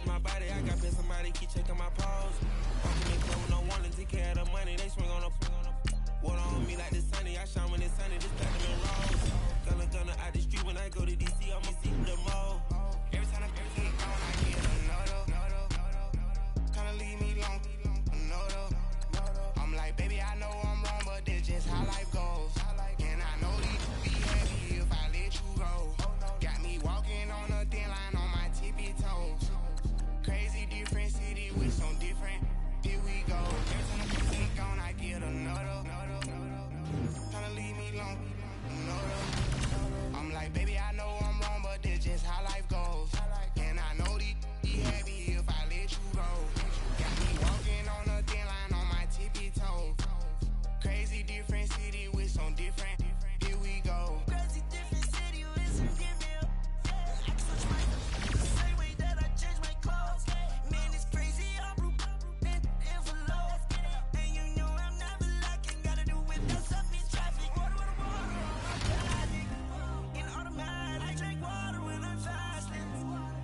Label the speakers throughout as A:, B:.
A: my body, I got pissed, somebody keep checking my pose. Walking in club with no warning, take care of the money, they swing on the water on me like the sunny, I shine when it's sunny, just platinum and rose. Gunna out the street when I go to DC, I'ma see the mall. Every time I get another, kinda leave me long, another. I'm like, baby, I know I'm wrong, but that's just how life goes. And I know these be happy if I let you go. Got me walking on a thin line on my tippy toes. Crazy different city with some different, here we go. Every time I get gone, I get another. Kinda leave me long, another. I'm like, baby, I know I'm wrong, but that's just how life goes. And I know these be happy if I let you go. Got me walking on a thin line on my tippy toes. Crazy different city with some different, here we go. Crazy different city with some different. I can switch my the same way that I change my clothes. Man, it's crazy, I'm blue envelope. And you know I'm never lacking, gotta do with us up in traffic. Water on my body. In automatic, I drink water when I'm fasting.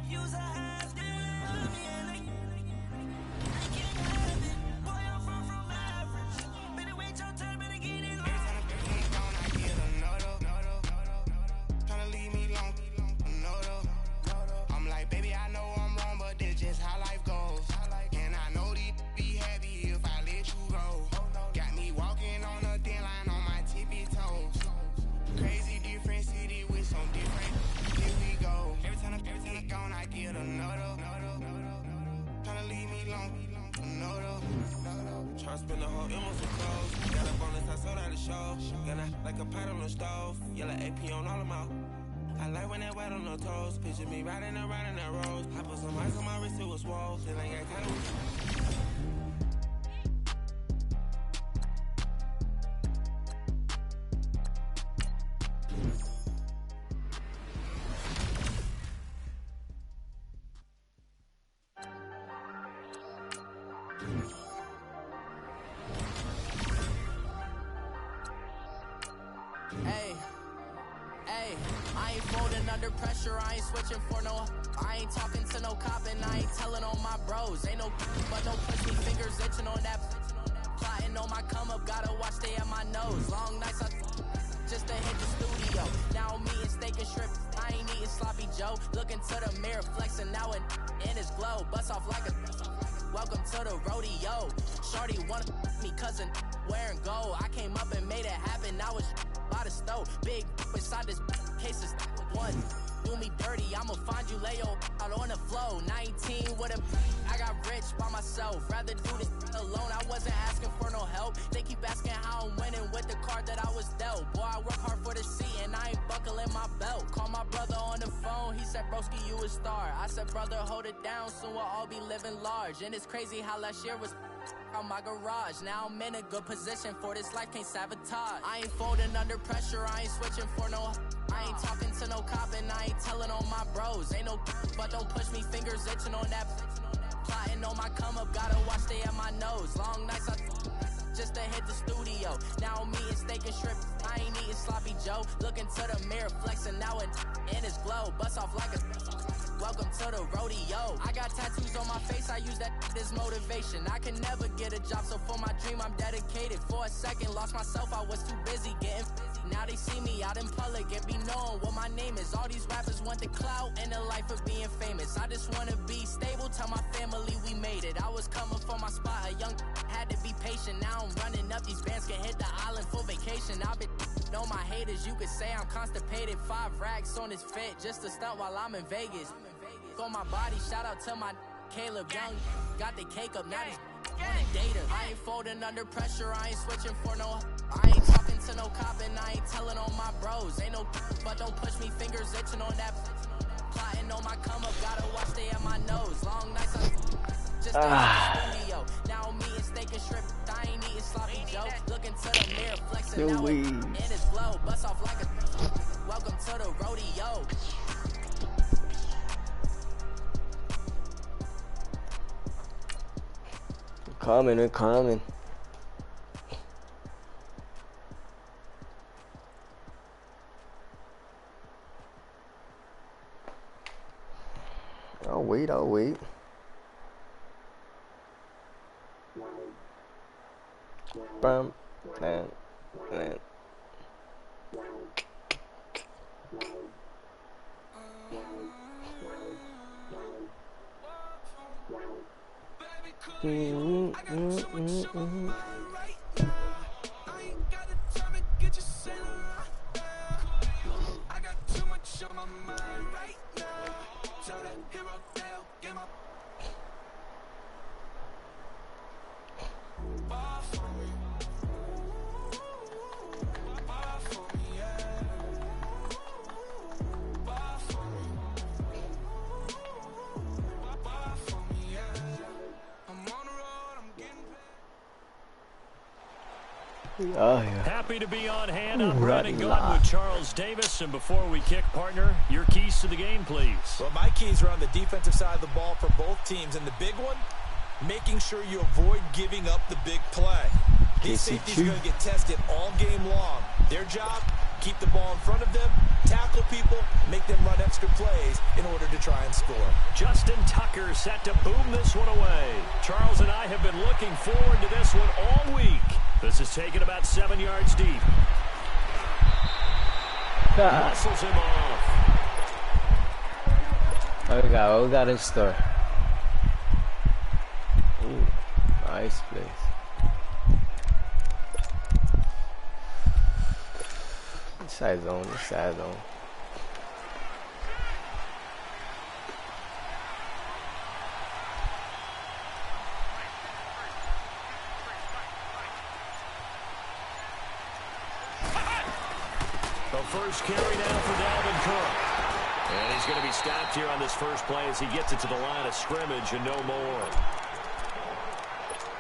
A: Use a half and I can't have it. Boy, I'm from average. Better wait your turn, better get it on. Every time I get another. Kinda leave me long, another. I'm like, baby, I know I'm wrong, but that's just how life goes. And I know these be happy if I let you go. Got me walking on a thin line on my tippy toes. Crazy different city with some different, here we go. Every time I get gone, I get another. Kinda leave me long, another. Tryna spend the whole M on some clothes. Got up on this, I sold out the show. Got like a pot on the stove. Yellow AP on all of my. I like when that wet on the toes. Picture me riding around in that rose. I put some ice on my wrist, it was swole. Then I got kinda
B: Hey, I ain't folding under pressure, I ain't switching for no. I ain't talking to no cop and I ain't telling on my bros. Ain't no but don't push me, fingers itching on that. Plotting on my come up, gotta watch stay at my nose. Long nights I just to hit the studio. Now I'm eating steak and shrimp, I ain't eating sloppy Joe. Looking to the mirror, flexing now and in his glow. Bust off like a welcome to the rodeo. Shorty wanna me cousin wearing gold. I came up and made it happen, I was by the stove. Big inside this case is one. Do me dirty, I'ma find you, lay your out on the flow. 19 with a I got rich by myself. Rather do this alone, I wasn't asking for no help. They keep asking how I'm winning with the card that I was dealt. Boy, I work hard for the seat and I ain't buckling my belt. Call my brother on the phone, he said, broski, you a star. I said, brother, hold it down, soon we'll all be living large. And it's crazy how last year was on my garage. Now I'm in a good position for this life, can't sabotage. I ain't folding under pressure, I ain't switching for no. I ain't talking to no cop and I ain't telling on my bros. Ain't no but don't push me, fingers itching on that. Plotting on my come up, gotta watch stay at my nose. Long nights I just to hit the studio. Now I'm eating steak and shrimp, I ain't eating sloppy Joe. Looking to the mirror, flexing now and in his glow. Bust off like a welcome to the rodeo. I got tattoos on my face, I use that as motivation. I can never get a job, so for my dream I'm dedicated. For a second, lost myself, I was too busy getting now they see me out in public and be knowing what my name is. All these rappers want the clout and the life of being famous. I just wanna be stable, tell my family we made it. I was coming for my spot, a young had to be patient. Now I'm running up, these bands can hit the island for vacation. I've been know my haters, you could say I'm constipated. 5 racks on his fit, just to stunt while I'm in Vegas. On my body, shout out to my Caleb Young. Got the cake up, now he's running data. I ain't folding under pressure, I ain't switching for no. I ain't talking to no cop and I ain't telling on my bros. Ain't no but don't push me, fingers itching on that. Plotting on my come up, gotta watch stay at my nose. Long nights I just in the studio. Now I'm eating steak and shrimp, I ain't eating sloppy Joe. Looking to the mirror, flexing now in his glow. Bust off like a welcome to the rodeo.
C: They're coming. I'll wait. Bam, man. Oh, yeah.
D: Happy to be on hand. I'm Brandon Gunn with Charles Davis. And before we kick, partner, your keys to the game, please.
E: Well, my keys are on the defensive side of the ball for both teams. And the big one, making sure you avoid giving up the big play. These safeties are going to get tested all game long. Their job, keep the ball in front of them, tackle people, make them run extra plays in order to try and score.
D: Justin Tucker set to boom this one away. Charles and I have been looking forward to this one all week. This is taken about 7 yards deep. Muscles him off.
C: What we got in store? Ooh, nice place. Side zone, side zone.
D: First carry now for Dalvin Cook. And he's going to be stopped here on this first play as he gets it to the line of scrimmage and no more.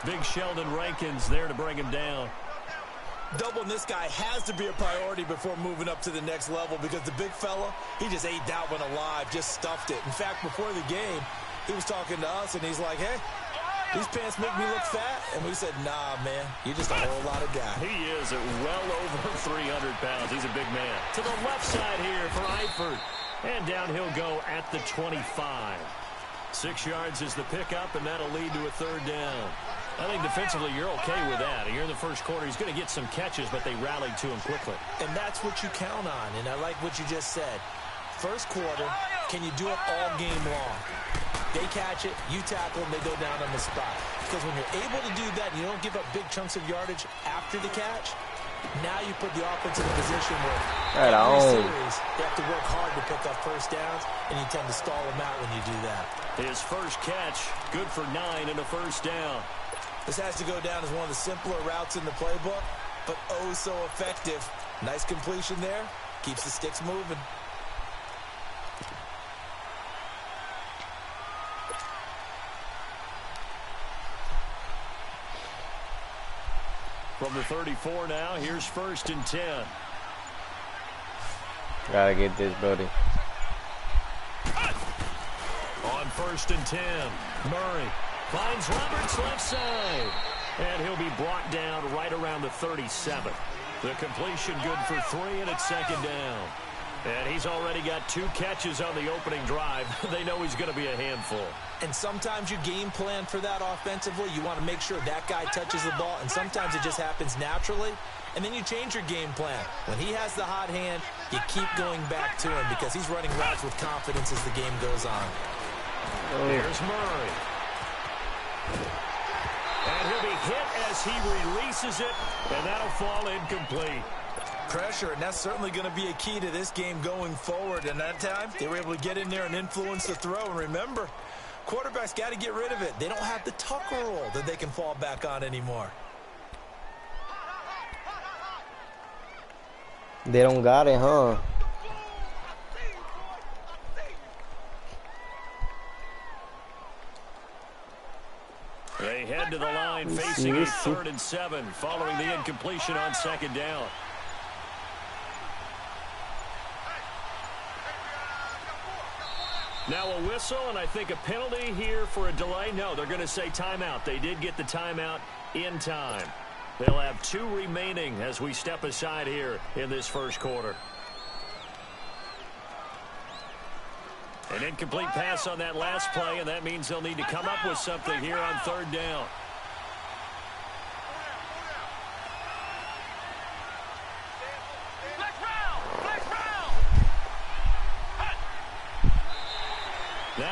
D: Big Sheldon Rankins there to bring him down.
E: Doubling this guy has to be a priority before moving up to the next level because the big fella, he just ate that one alive, just stuffed it. In fact, before the game, he was talking to us, and he's like, hey, these pants make me look fat. And we said, nah, man, you're just a whole lot of guy.
D: He is at well over 300 pounds. He's a big man. To the left side here for Eifert. And down he'll go at the 25. 6 yards is the pickup, and that'll lead to a third down. I think defensively you're okay with that. Here in the first quarter, he's going to get some catches, but they rallied to him quickly.
E: And that's what you count on, and I like what you just said. First quarter, can you do it all game long? They catch it, you tackle, and they go down on the spot. Because when you're able to do that and you don't give up big chunks of yardage after the catch, now you put the offense in a position where every series they have to work hard to pick up first downs, and you tend to stall them out when you do that.
D: His first catch, good for 9 and a first down.
E: This has to go down as one of the simpler routes in the playbook, but oh so effective. Nice completion there. Keeps the sticks moving.
D: From the 34 now, here's 1st and 10.
C: Gotta get this, buddy.
D: On 1st and 10, Murray finds Roberts left side. And he'll be brought down right around the 37. The completion good for 3, and it's 2nd down. And he's already got 2 catches on the opening drive. They know he's going to be a handful.
E: And sometimes you game plan for that offensively. You want to make sure that guy touches the ball, and sometimes it just happens naturally. And then you change your game plan. When he has the hot hand, you keep going back to him because he's running routes with confidence as the game goes on.
D: Here's Murray. And he'll be hit as he releases it, and that'll fall incomplete.
E: Pressure, and that's certainly going to be a key to this game going forward. And that time, they were able to get in there and influence the throw. And remember, quarterbacks got to get rid of it. They don't have the Tucker rule that they can fall back on anymore.
C: They don't got it, huh?
D: They head to the line facing a 3rd and 7 following the incompletion on 2nd down. Now a whistle, and I think a penalty here for a delay. No, they're going to say timeout. They did get the timeout in time. They'll have 2 remaining as we step aside here in this first quarter. An incomplete pass on that last play, and that means they'll need to come up with something here on 3rd down.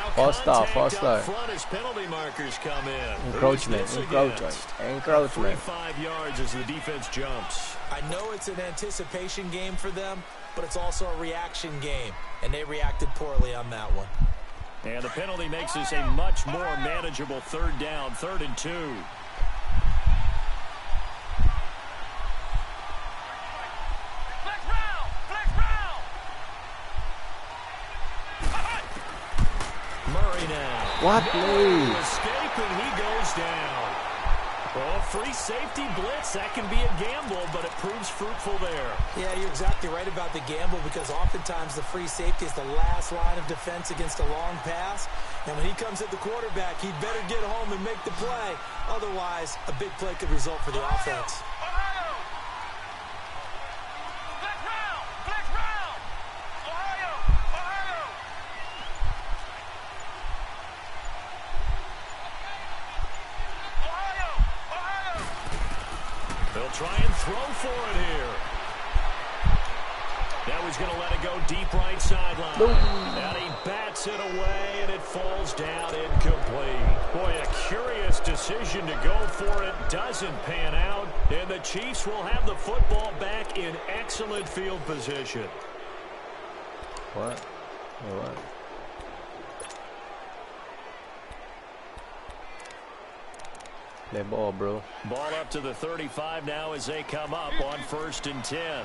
D: now
C: False start,
D: contact
C: false
D: up
C: start.
D: front as penalty markers come in.
C: Encroachment,
D: Who's this
C: encroachment,
D: against?
C: encroachment.
D: 45 yards as the defense jumps.
E: I know it's an anticipation game for them, but it's also a reaction game, and they reacted poorly on that one.
D: And the penalty makes this a much more manageable third down, 3rd and 2. Murray now.
C: What
D: No
C: play?
D: escape, and he goes down. Well, free safety blitz, that can be a gamble, but it proves fruitful there.
E: Yeah, you're exactly right about the gamble because oftentimes the free safety is the last line of defense against a long pass. And when he comes at the quarterback, he'd better get home and make the play. Otherwise, a big play could result for the offense.
D: They'll try and throw for it here. Now he's going to let it go deep right sideline. And he bats it away, and it falls down incomplete. Boy, a curious decision to go for it. Doesn't pan out. And the Chiefs will have the football back in excellent field position.
C: What? What? Play ball, bro.
D: Ball up to the 35 now as they come up on 1st and 10.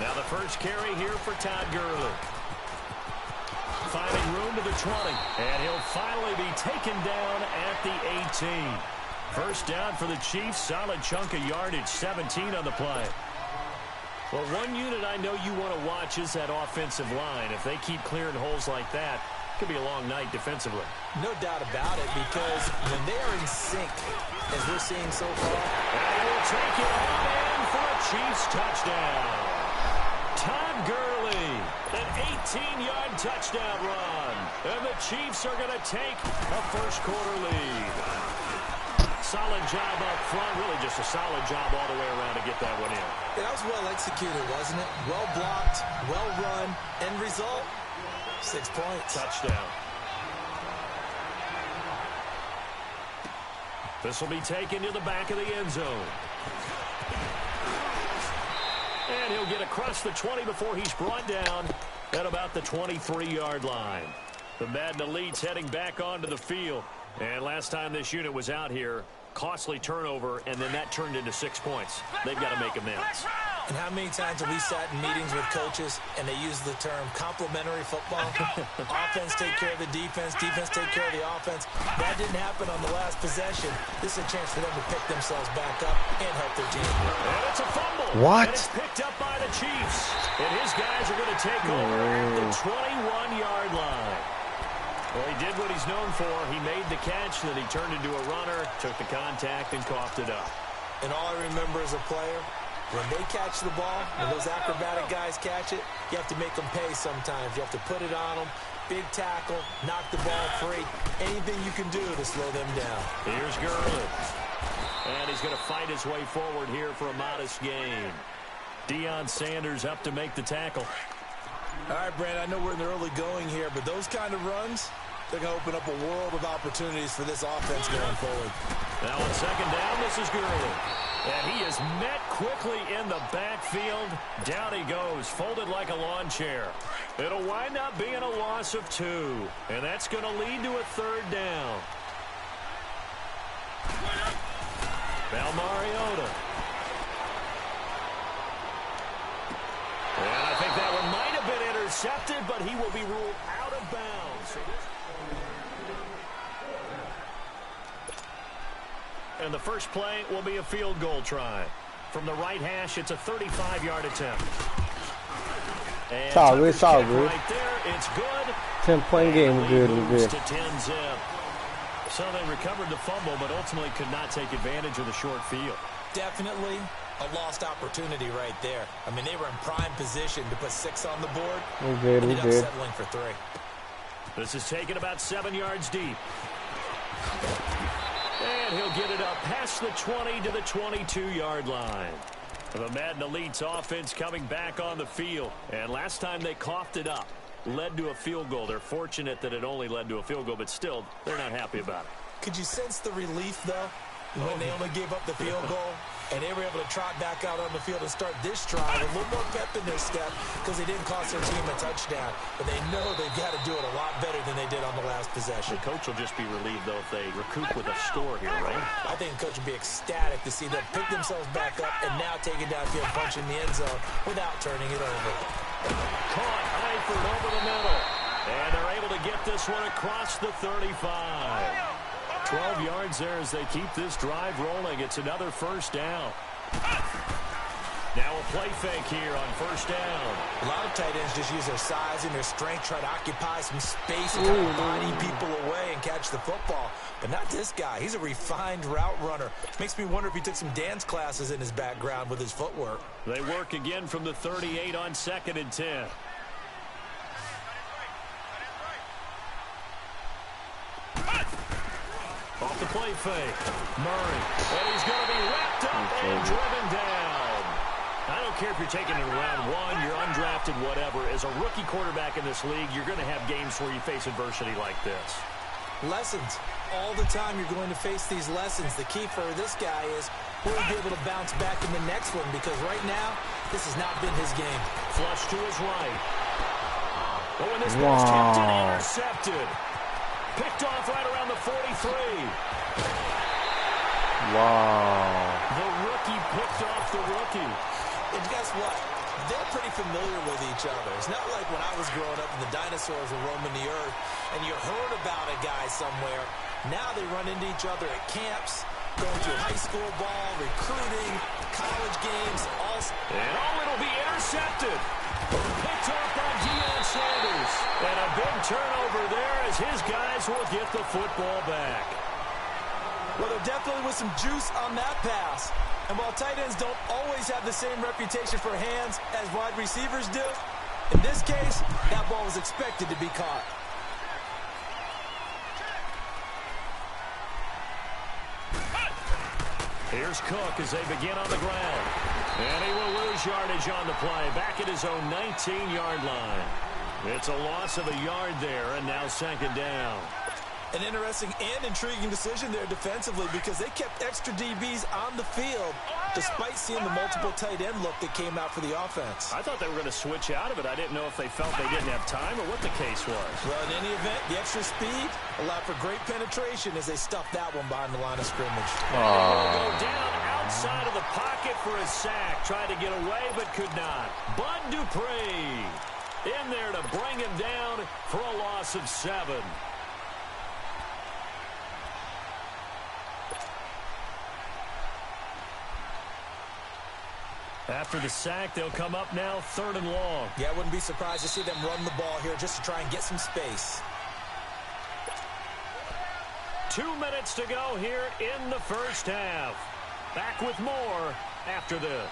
D: Now the first carry here for Todd Gurley. Finding room to the 20. And he'll finally be taken down at the 18. First down for the Chiefs. Solid chunk of yardage. 17 on the play. Well, one unit I know you want to watch is that offensive line. If they keep clearing holes like that, it could be a long night defensively.
E: No doubt about it, because when they are in sync, as we're seeing so far,
D: And he will take it on in for a Chiefs touchdown. Todd Gurley, an 18-yard touchdown run. And the Chiefs are going to take a first-quarter lead. Solid job up front. Really just a solid job all the way around to get that one in.
E: that was well executed, wasn't it? Well blocked, well run. End result, 6 points.
D: Touchdown. This will be taken to the back of the end zone. And he'll get across the 20 before he's brought down at about the 23-yard line. The Madden Elite's heading back onto the field. And last time this unit was out here, costly turnover, and then that turned into 6 points. They've got to make amends.
E: And how many times have we sat in meetings with coaches and they use the term complementary football? Offense take care of the defense, defense take care of the offense. That didn't happen on the last possession. This is a chance for them to pick themselves back up and help their team.
D: And it's a fumble.
C: What?
D: And it's picked up by the Chiefs. And his guys are going to take over at the 21-yard line. Well, he did what he's known for. He made the catch, then he turned into a runner, took the contact, and coughed it up.
E: And all I remember as a player, when they catch the ball, when those acrobatic guys catch it, you have to make them pay sometimes. You have to put it on them, big tackle, knock the ball free. Anything you can do to slow them down.
D: Here's Gurley. And he's going to fight his way forward here for a modest gain. Deion Sanders up to make the tackle.
E: All right, Brandon, I know we're in the early going here, but those kind of runs, they're going to open up a world of opportunities for this offense going forward.
D: Now on second down, this is Gurley. And he is met quickly in the backfield. Down he goes, folded like a lawn chair. It'll wind up being a loss of 2. And that's going to lead to a third down. Now Mariota. And I think that one might have been intercepted, but he will be ruled out of bounds. And the first play will be a field goal try. From the right hash, it's a 35-yard attempt. And
C: It's all good, it's all
D: kick
C: good.
D: right there, it's good.
C: 10-point game, we're good, we're
D: Moves
C: good.
D: to 10-zip. So they recovered the fumble, but ultimately could not take advantage of the short field.
E: Definitely a lost opportunity right there. I mean, they were in prime position to put 6 on the board.
C: We're good,
E: Ended
C: we're
E: up
C: good.
E: settling for 3.
D: This is taken about 7 yards deep. And he'll get it up past the 20 to the 22-yard line. The Madden Elite's offense coming back on the field. And last time they coughed it up, led to a field goal. They're fortunate that it only led to a field goal, but still, they're not happy about it.
E: Could you sense the relief, though, when they only gave up the field goal? And they were able to trot back out on the field and start this drive. A little more pep in their step because they didn't cost their team a touchdown. But they know they've got to do it a lot better than they did on the last possession.
D: The coach will just be relieved, though, if they recoup with a score here, right?
E: I think the coach will be ecstatic to see them pick themselves back up and now take it downfield, punch in the end zone without turning it over.
D: Caught Eifert over the middle. And they're able to get this one across the 35. 12 yards there as they keep this drive rolling. It's another first down. Now a play fake here on first down.
E: A lot of tight ends just use their size and their strength, try to occupy some space and kind of body people away and catch the football. But not this guy. He's a refined route runner. Makes me wonder if he took some dance classes in his background with his footwork.
D: They work again from the 38 on 2nd and 10. Off the play fake. Murray. And he's going to be wrapped up and driven down. I don't care if you're taking it in round 1, you're undrafted, whatever. As a rookie quarterback in this league, you're going to have games where you face adversity like this.
E: Lessons. All the time you're going to face these lessons. The key for this guy is will he be able to bounce back in the next one? Because right now, this has not been his game.
D: Flush to his right. Oh, and this ball's tipped and intercepted. Picked off right around the 43.
C: Wow.
D: The rookie picked off the rookie.
E: And guess what? They're pretty familiar with each other. It's not like when I was growing up and the dinosaurs were roaming the earth and you heard about a guy somewhere. Now they run into each other at camps, going to high school ball, recruiting, college games.
D: It'll be intercepted. Picked off by Deion Sanders. And a big turnover there as his guys will get the football back.
E: Well, there definitely was some juice on that pass. And while tight ends don't always have the same reputation for hands as wide receivers do, in this case, that ball was expected to be caught.
D: Here's Cook as they begin on the ground. And he will lose yardage on the play. Back at his own 19-yard line. It's a loss of a yard there, and now 2nd down.
E: An interesting and intriguing decision there defensively because they kept extra DBs on the field despite seeing the multiple tight end look that came out for the offense.
D: I thought they were going to switch out of it. I didn't know if they felt they didn't have time or what the case was.
E: Well, in any event, the extra speed allowed for great penetration as they stuffed that one behind the line of scrimmage.
D: Will go down outside of the pocket for a sack. Tried to get away but could not. Bud Dupree in there to bring him down for a loss of 7. After the sack, they'll come up now 3rd and long.
E: Yeah, I wouldn't be surprised to see them run the ball here just to try and get some space.
D: 2 minutes to go here in the first half. Back with more after this.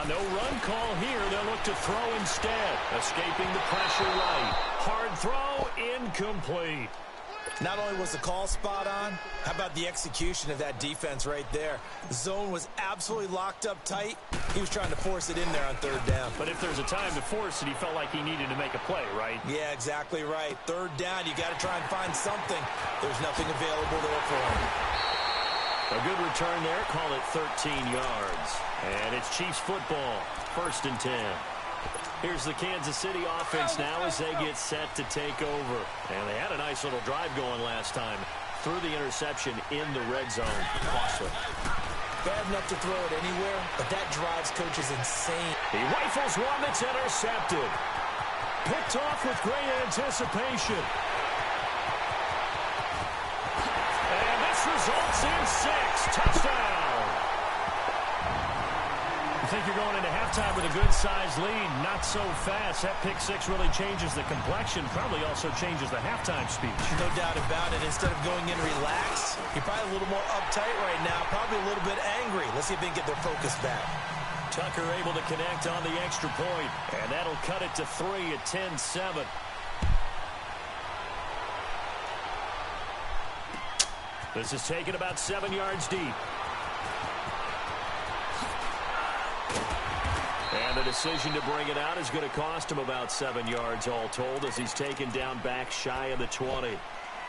D: No run call here. They'll look to throw instead. Escaping the pressure right. Hard throw, incomplete.
E: Not only was the call spot on, how about the execution of that defense right there? The zone was absolutely locked up tight. He was trying to force it in there on 3rd down.
D: But if there's a time to force it, he felt like he needed to make a play, right?
E: Yeah, exactly right. 3rd down, you got to try and find something. There's nothing available there for him.
D: A good return there. Call it 13 yards. And it's Chiefs football. 1st and 10. Here's the Kansas City offense now as they get set to take over. And they had a nice little drive going last time. Threw the interception in the red zone. Costly.
E: Bad enough to throw it anywhere, but that drives coach is insane.
D: He rifles one that's intercepted. Picked off with great anticipation. And this results in 6. Touchdown. I think you're going into halftime with a good-sized lead. Not so fast. That pick six really changes the complexion. Probably also changes the halftime speech.
E: No doubt about it. Instead of going in relaxed, you're probably a little more uptight right now. Probably a little bit angry. Let's see if they can get their focus back.
D: Tucker able to connect on the extra point. And that'll cut it to 3 at 10-7. This is taken about 7 yards deep. And the decision to bring it out is going to cost him about 7 yards all told as he's taken down back shy of the 20.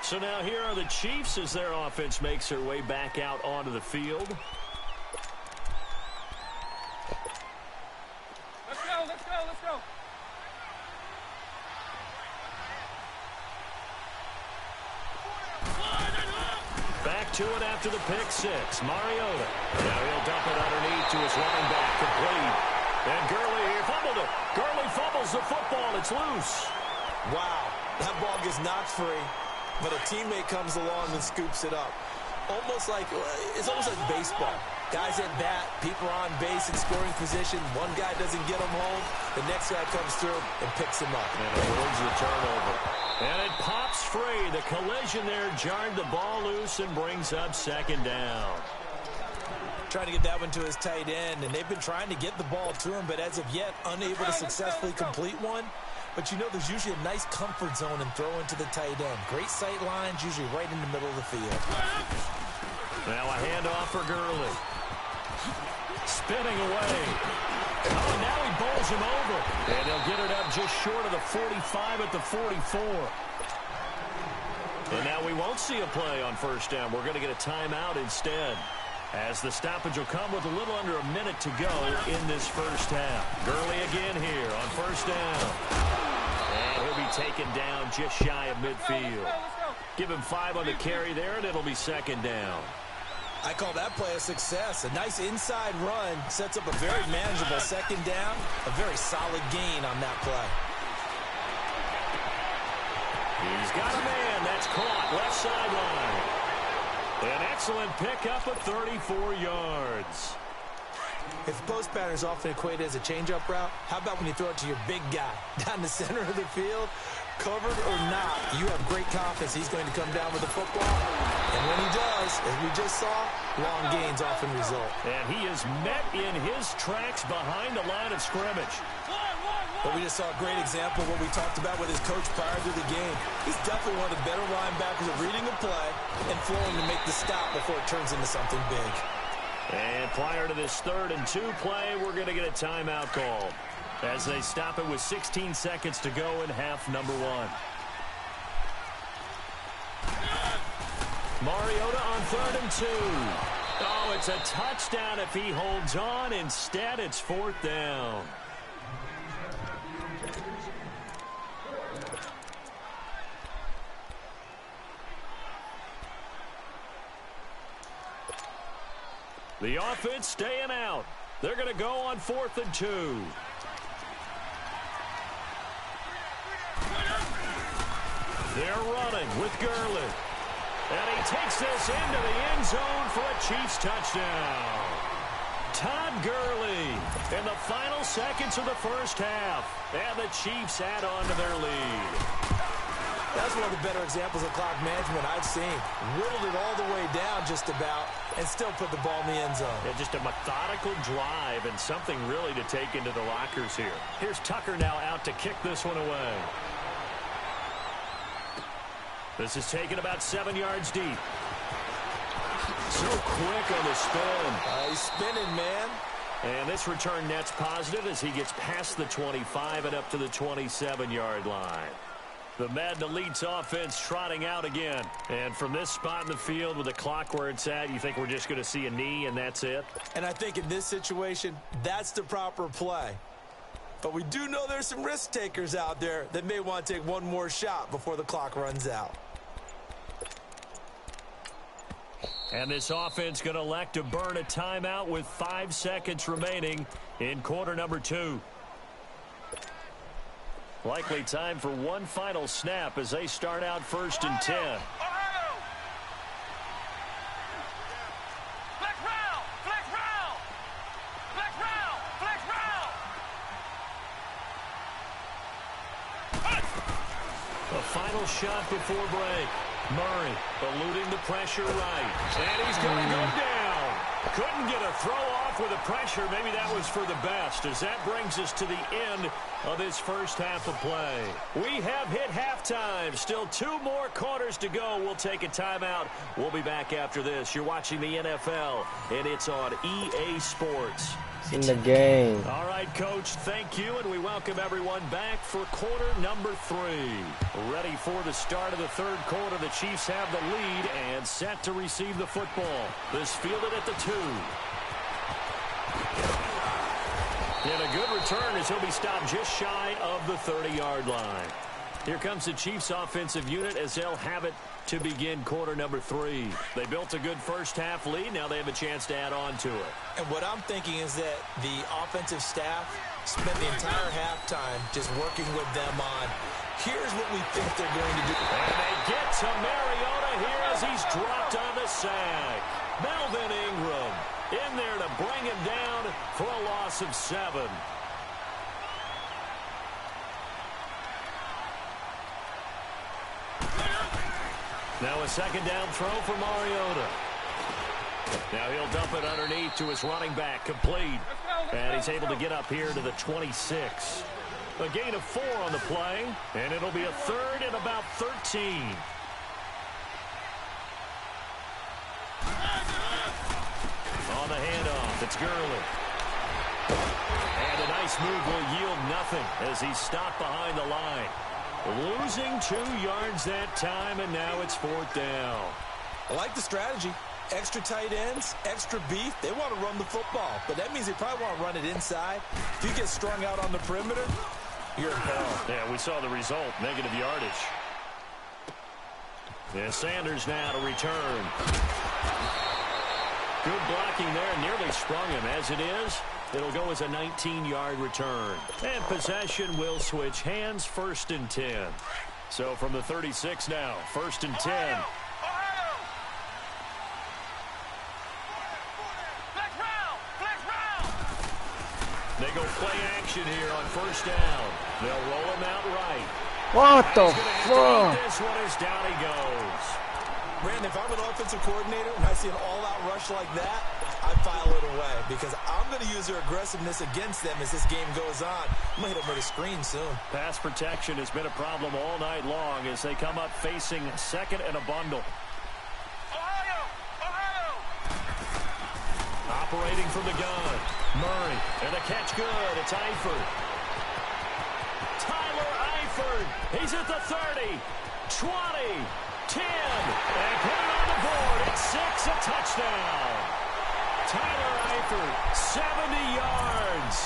D: So now here are the Chiefs as their offense makes their way back out onto the field.
F: Let's go, let's go, let's go.
D: Back to it after the pick six. Mariota. Now he'll dump it underneath to his running back. Complete. And Gurley here fumbled it. Gurley fumbles the football. It's loose.
E: Wow, that ball gets knocked free, but a teammate comes along and scoops it up. It's almost like baseball. Guys at bat, people are on base in scoring position. One guy doesn't get him home. The next guy comes through and picks him up.
D: And avoids the turnover. And it pops free. The collision there jarred the ball loose and brings up second down.
E: Trying to get that one to his tight end, and they've been trying to get the ball to him, but as of yet, unable to successfully complete one. But you know there's usually a nice comfort zone and throw into the tight end. Great sight lines, usually right in the middle of the field.
D: Now a handoff for Gurley. Spinning away. Oh, and now he bowls him over. And he'll get it up just short of the 45 at the 44. And now we won't see a play on first down. We're going to get a timeout instead, as the stoppage will come with a little under a minute to go in this first half. Gurley again here on first down. And he'll be taken down just shy of midfield. Give him 5 on the carry there, and it'll be second down.
E: I call that play a success. A nice inside run sets up a very manageable second down. A very solid gain on that play.
D: He's got a man. That's caught left sideline. An excellent pickup of 34 yards.
E: If post pattern is often equated as a change-up route, how about when you throw it to your big guy down the center of the field? Covered or not, you have great confidence he's going to come down with the football. And when he does, as we just saw, long gains often result.
D: And he is met in his tracks behind the line of scrimmage.
E: But we just saw a great example of what we talked about with his coach prior to the game. He's definitely one of the better linebackers at reading the play and flowing to make the stop before it turns into something big.
D: And prior to this 3rd and 2 play, we're going to get a timeout called as they stop it with 16 seconds to go in half number 1. Mariota on 3rd and 2. Oh, it's a touchdown if he holds on. Instead, it's 4th down. The offense staying out. They're going to go on 4th and 2. They're running with Gurley. And he takes this into the end zone for a Chiefs touchdown. Todd Gurley in the final seconds of the first half. And the Chiefs add on to their lead.
E: That's one of the better examples of clock management I've seen. Whittled it all the way down just about and still put the ball in the end zone.
D: Yeah, just a methodical drive and something really to take into the lockers here. Here's Tucker now out to kick this one away. This is taken about 7 yards deep. So quick on the spin.
E: He's spinning, man.
D: And this return net's positive as he gets past the 25 and up to the 27-yard line. The Madden Elite's offense trotting out again. And from this spot in the field with the clock where it's at, you think we're just going to see a knee and that's it?
E: And I think in this situation, that's the proper play. But we do know there's some risk takers out there that may want to take one more shot before the clock runs out.
D: And this offense going to elect to burn a timeout with 5 seconds remaining in quarter number 2. Likely time for one final snap as they start out 1st and 10. final shot before break. Murray eluding the pressure right. And he's going to go down. Couldn't get a throw off with the pressure. Maybe that was for the best, as that brings us to the end of this first half of play. We have hit halftime. Still 2 more quarters to go. We'll take a timeout. We'll be back after this. You're watching the NFL, and it's on EA Sports.
C: In the game.
D: All right, Coach, thank you, and we welcome everyone back for quarter number 3. Ready for the start of the third quarter. The Chiefs have the lead and set to receive the football. This fielded at the 2. And a good return as he'll be stopped just shy of the 30-yard line. Here comes the Chiefs offensive unit as they'll have it to begin quarter number 3. They built a good first half lead. Now they have a chance to add on to it.
E: And what I'm thinking is that the offensive staff spent the entire halftime just working with them on, here's what we think they're going to do.
D: And they get to Mariota here as he's dropped on the sack. Melvin Ingram in there to bring him down for a loss of 7. Now a second down throw for Mariota. Now he'll dump it underneath to his running back, complete. And he's able to get up here to the 26. A gain of 4 on the play, and it'll be a third and about 13. On the handoff, it's Gurley. And a nice move will yield nothing as he's stopped behind the line. Losing 2 yards that time, and now it's 4th down.
E: I like the strategy. Extra tight ends, extra beef. They want to run the football, but that means they probably want to run it inside. If you get strung out on the perimeter, you're in hell.
D: Yeah, we saw the result, negative yardage. And Sanders now to return. Good blocking there, nearly sprung him. As it is, it'll go as a 19-yard return. And possession will switch hands, 1st and 10. So from the 36 now, 1st and 10. They go play action here on 1st down. They'll roll him out right.
C: What the fuck?
D: This one is down he goes.
E: Brandon, if I'm an offensive coordinator and I see an all-out rush like that, I file it away because I'm going to use their aggressiveness against them as this game goes on. I'm going to hit them with a screen soon.
D: Pass protection has been a problem all night long as they come up facing 2nd and a bundle. Operating from the gun. Murray, and the catch good. It's Eifert. Tyler Eifert. He's at the 30, 20, 10, and put it on the board. It's 6, a touchdown. Tyler Eifert, 70 yards.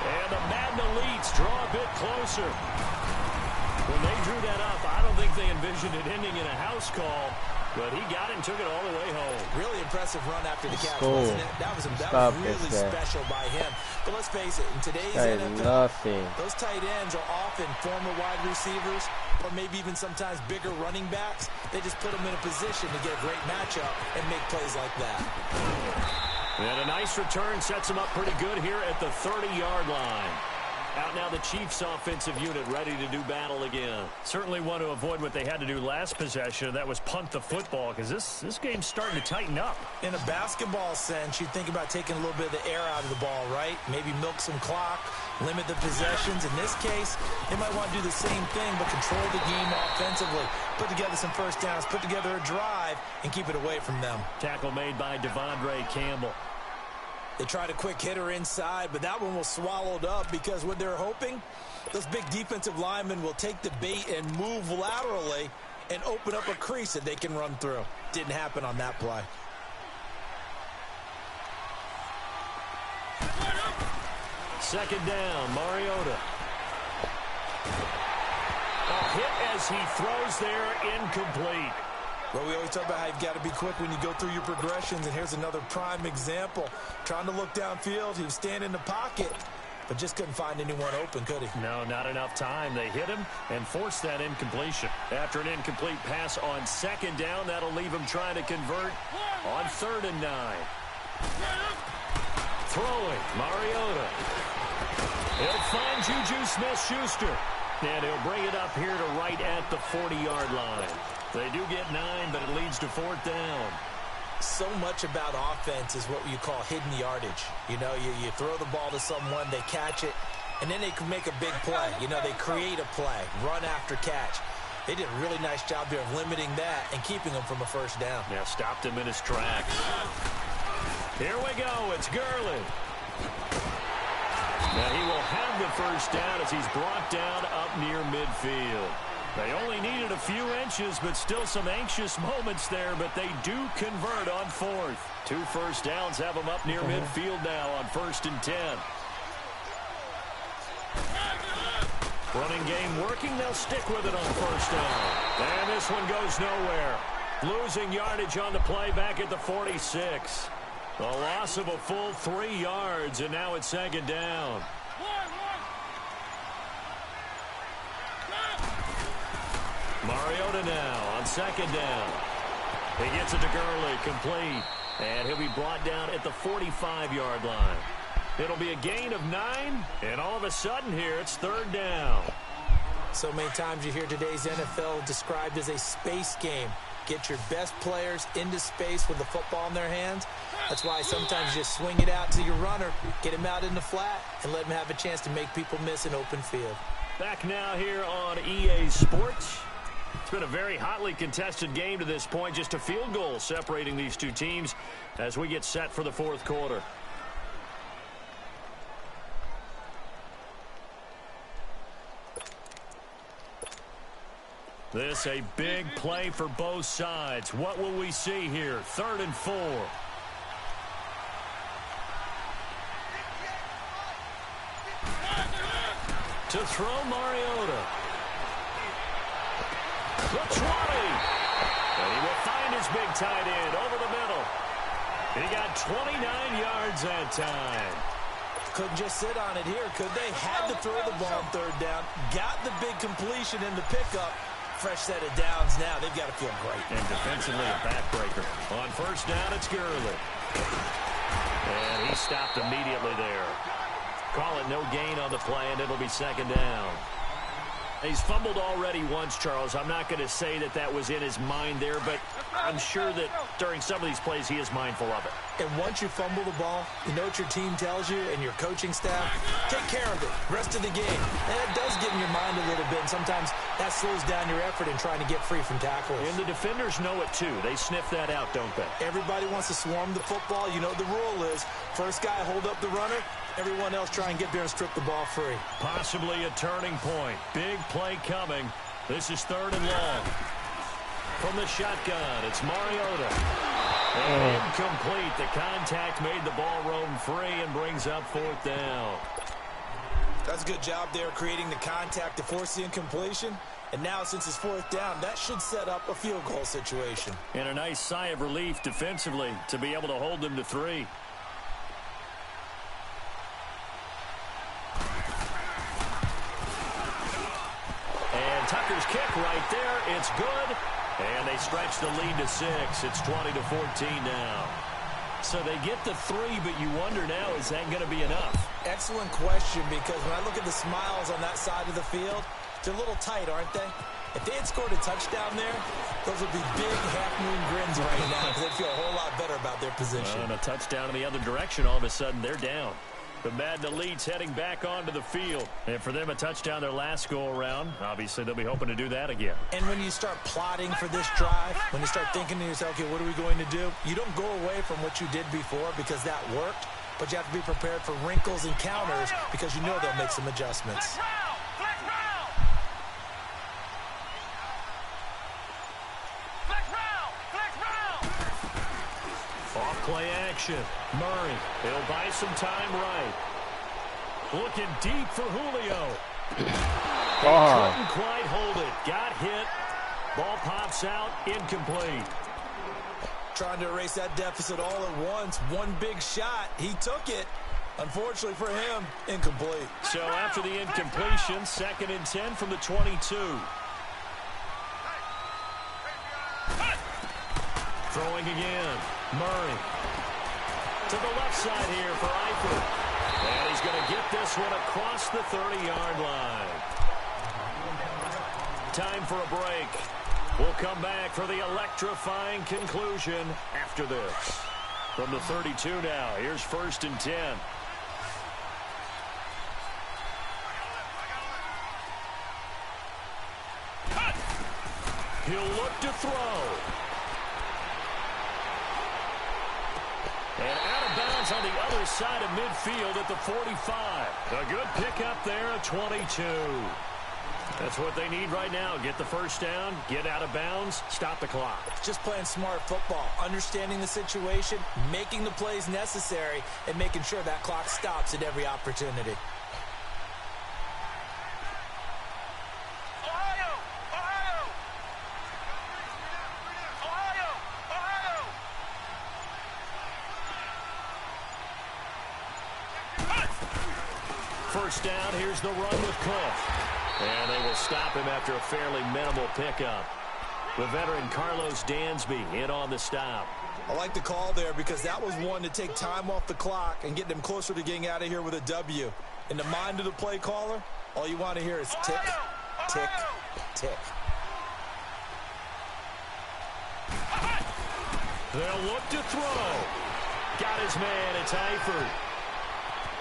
D: And the Madden elites draw a bit closer. When they drew that up, I don't think they envisioned it ending in a house call. But he got it and took it all the way home.
E: Really impressive run after the catch, wasn't it? That was really special by him. But let's face it, in today's NFL, those tight ends are often former wide receivers or maybe even sometimes bigger running backs. They just put them in a position to get a great matchup and make plays like that.
D: And a nice return sets him up pretty good here at the 30-yard line. Out now the Chiefs offensive unit ready to do battle again. Certainly want to avoid what they had to do last possession. That was punt the football because this game's starting to tighten up.
E: In a basketball sense, you think about taking a little bit of the air out of the ball, right? Maybe milk some clock, limit the possessions. In this case, they might want to do the same thing but control the game offensively. Put together some first downs, put together a drive, and keep it away from them.
D: Tackle made by Devondre Campbell.
E: They tried a quick hitter inside, but that one was swallowed up because what they're hoping, those big defensive linemen will take the bait and move laterally and open up a crease that they can run through. Didn't happen on that play.
D: Second down, Mariota. A hit as he throws there, incomplete.
E: Well, we always talk about how you've got to be quick when you go through your progressions, and here's another prime example. Trying to look downfield, he was standing in the pocket, but just couldn't find anyone open, could he?
D: No, not enough time. They hit him and forced that incompletion. After an incomplete pass on second down, that'll leave him trying to convert on 3rd and 9. Throwing, Mariota. He'll find Juju Smith-Schuster. And he'll bring it up here to right at the 40-yard line. They do get 9, but it leads to 4th down.
E: So much about offense is what you call hidden yardage. You know, you throw the ball to someone, they catch it, and then they can make a big play. You know, they create a play, run after catch. They did a really nice job there of limiting that and keeping him from a first down.
D: Yeah, stopped him in his tracks. Here we go. It's Gurley. Now he will have the first down as he's brought down up near midfield. They only needed a few inches, but still some anxious moments there, but they do convert on 4th. 2 first downs have them up near midfield now on 1st and 10. Running game working. They'll stick with it on 1st down. And this one goes nowhere. Losing yardage on the play back at the 46. A loss of a full 3 yards, and now it's 2nd down. Mariota now on 2nd down. He gets it to Gurley, complete. And he'll be brought down at the 45-yard line. It'll be a gain of 9, and all of a sudden here, it's 3rd down.
E: So many times you hear today's NFL described as a space game. Get your best players into space with the football in their hands. That's why sometimes you just swing it out to your runner, get him out in the flat, and let him have a chance to make people miss an open field.
D: Back now here on EA Sports. It's been a very hotly contested game to this point. Just a field goal separating these two teams as we get set for the 4th quarter. This a big play for both sides. What will we see here? 3rd and 4. To throw Mariota. The 20. And he will find his big tight end over the middle. He got 29 yards that time.
E: Couldn't just sit on it here, could they? Had to throw the ball on 3rd down. Got the big completion in the pickup. Fresh set of downs now. They've got to feel great.
D: And defensively a backbreaker. On 1st down, it's Gurley. And he stopped immediately there. Call it no gain on the play, and it'll be 2nd down. He's fumbled already once, Charles. I'm not going to say that that was in his mind there, but I'm sure that during some of these plays he is mindful of it.
E: And once you fumble the ball, you know what your team tells you and your coaching staff? Take care of it. Rest of the game. And it does get in your mind a little bit, and sometimes that slows down your effort in trying to get free from tackles.
D: And the defenders know it, too. They sniff that out, don't they?
E: Everybody wants to swarm the football. You know the rule is first guy hold up the runner, everyone else try and get there and strip the ball free.
D: Possibly a turning point. Big play coming. This is 3rd and long. From the shotgun, it's Mariota. And incomplete. The contact made the ball roam free and brings up 4th down.
E: That's a good job there creating the contact to force the incompletion. And now since it's 4th down, that should set up a field goal situation.
D: And a nice sigh of relief defensively to be able to hold them to 3. And Tucker's kick right there. It's good. And they stretch the lead to 6. It's 20-14 now. So they get the 3, but you wonder now, is that going to be enough?
E: Excellent question, because when I look at the smiles on that side of the field, they're a little tight, aren't they? If they had scored a touchdown there, those would be big half-moon grins right now because they'd feel a whole lot better about their position.
D: And a touchdown in the other direction, all of a sudden they're down. The Madden Elite's heading back onto the field. And for them, a touchdown their last go-around. Obviously, they'll be hoping to do that again.
E: And when you start plotting for this drive, when you start thinking to yourself, okay, what are we going to do? You don't go away from what you did before because that worked, but you have to be prepared for wrinkles and counters because you know they'll make some adjustments.
D: Play action. Murray. He'll buy some time right. Looking deep for Julio. Couldn't quite hold it. Got hit. Ball pops out. Incomplete.
E: Trying to erase that deficit all at once. One big shot. He took it. Unfortunately for him, incomplete.
D: So after the incompletion, 2nd and 10 from the 22. Throwing again. Murray. To the left side here for Eifert. And he's going to get this one across the 30-yard line. Time for a break. We'll come back for the electrifying conclusion after this. From the 32 now, here's 1st and 10. He'll look to throw. And out of bounds on the other side of midfield at the 45. A good pickup there at 22. That's what they need right now. Get the first down, get out of bounds, stop the clock.
E: Just playing smart football, understanding the situation, making the plays necessary, and making sure that clock stops at every opportunity.
D: First down, here's the run with Cook. And they will stop him after a fairly minimal pickup. The veteran Carlos Dansby in on the stop.
E: I like the call there because that was one to take time off the clock and get them closer to getting out of here with a W. In the mind of the play caller, all you want to hear is tick, tick, tick.
D: They'll look to throw. Got his man. It's Eifert.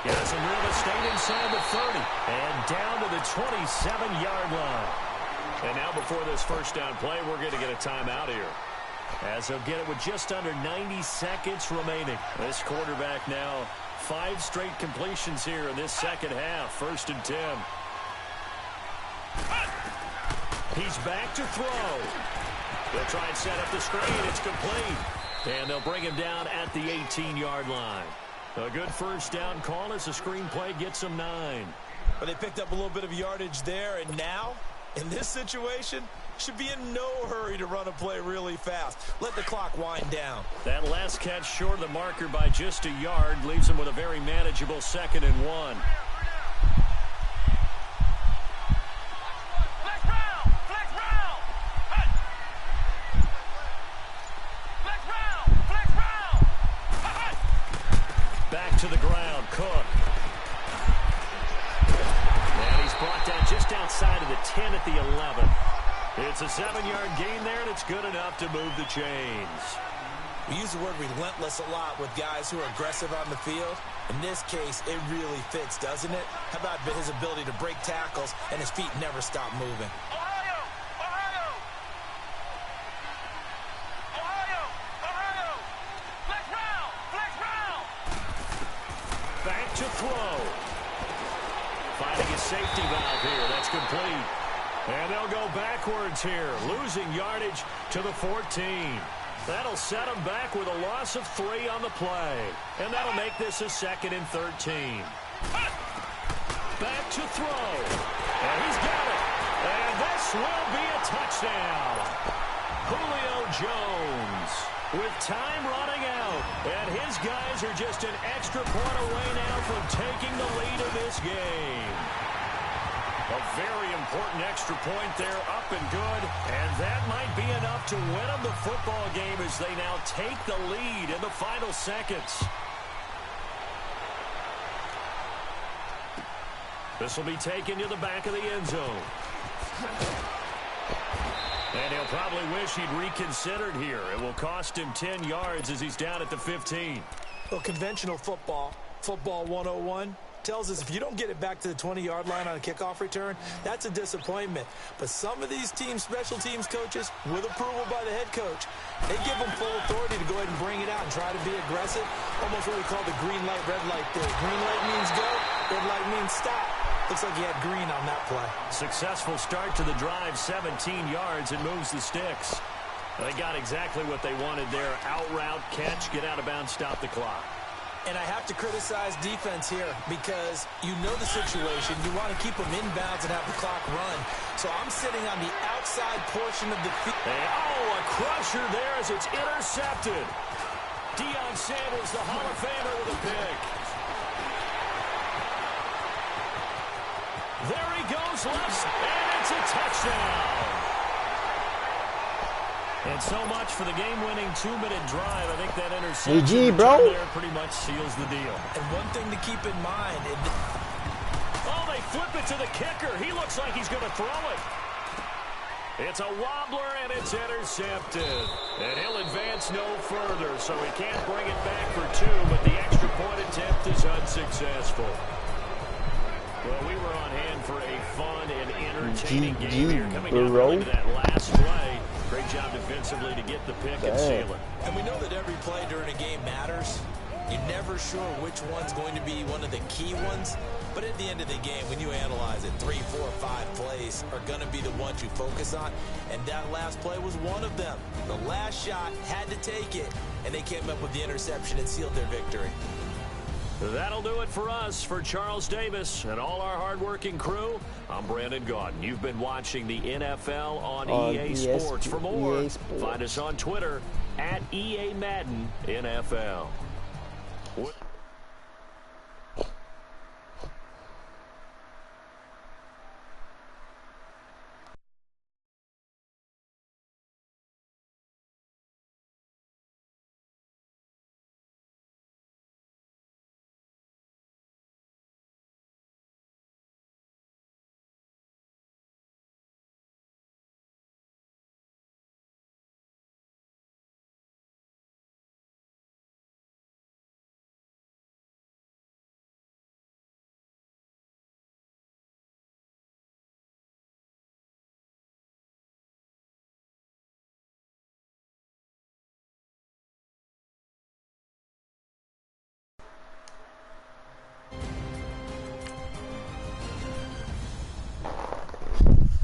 D: Got some real estate inside the 30. And down to the 27-yard line. And now before this first down play, we're going to get a timeout here. As they'll get it with just under 90 seconds remaining. This quarterback now 5 straight completions here in this second half. 1st and 10. He's back to throw. They'll try and set up the screen. It's complete. And they'll bring him down at the 18-yard line. A good first down call as the screen play gets him 9.
E: But they picked up a little bit of yardage there, and now, in this situation, should be in no hurry to run a play really fast. Let the clock wind down.
D: That last catch short of the marker by just a yard leaves him with a very manageable 2nd and 1. Back to the ground, Cook. And he's brought down just outside of the 10 at the 11. It's a 7-yard gain there, and it's good enough to move the chains.
E: We use the word relentless a lot with guys who are aggressive on the field. In this case, it really fits, doesn't it? How about his ability to break tackles and his feet never stop moving?
D: Back to throw. Finding a safety valve here. That's complete. And they'll go backwards here, losing yardage to the 14. That'll set them back with a loss of 3 on the play. And that'll make this a 2nd and 13. Back to throw. And he's got it. And this will be a touchdown. Julio Jones with time running out. And his guys are just an extra point away now from taking the lead in this game. A very important extra point there, up and good. And that might be enough to win them the football game as they now take the lead in the final seconds. This will be taken to the back of the end zone. And he'll probably wish he'd reconsidered here. It will cost him 10 yards as he's down at the 15.
E: Well, conventional football 101, tells us if you don't get it back to the 20-yard line on a kickoff return, that's a disappointment. But some of these teams, special teams coaches, with approval by the head coach, they give them full authority to go ahead and bring it out and try to be aggressive. Almost what we call the green light, red light theory. Green light means go, red light means stop. Looks like he had green on that play.
D: Successful start to the drive, 17 yards, and moves the sticks. They got exactly what they wanted there. Out route, catch, get out of bounds, stop the clock.
E: And I have to criticize defense here because you know the situation. You want to keep them inbounds and have the clock run. So I'm sitting on the outside portion of the field.
D: Oh, a crusher there as it's intercepted. Deion Sanders, the Hall of Famer, with a pick. There he goes left, and it's a touchdown. And so much for the game-winning 2-minute drive. I think that interception
C: GG, bro.
D: there pretty much seals the deal.
E: And one thing to keep in mind.
D: Oh, they flip it to the kicker. He looks like he's going to throw it. It's a wobbler, and it's intercepted. And he'll advance no further, so he can't bring it back for two, but the extra point attempt is unsuccessful. Well, we were on hand for a fun and entertaining game here. Coming down really to that last play. Great job defensively to get the pick and seal it.
E: And we know that every play during a game matters. You're never sure which one's going to be one of the key ones. But at the end of the game, when you analyze it, 3, 4, 5 plays are going to be the ones you focus on. And that last play was one of them. The last shot had to take it, and they came up with the interception and sealed their victory.
D: That'll do it for us. For Charles Davis and all our hardworking crew, I'm Brandon Gaudin. You've been watching the NFL on EA Sports. For more, find us on Twitter at EA Madden NFL.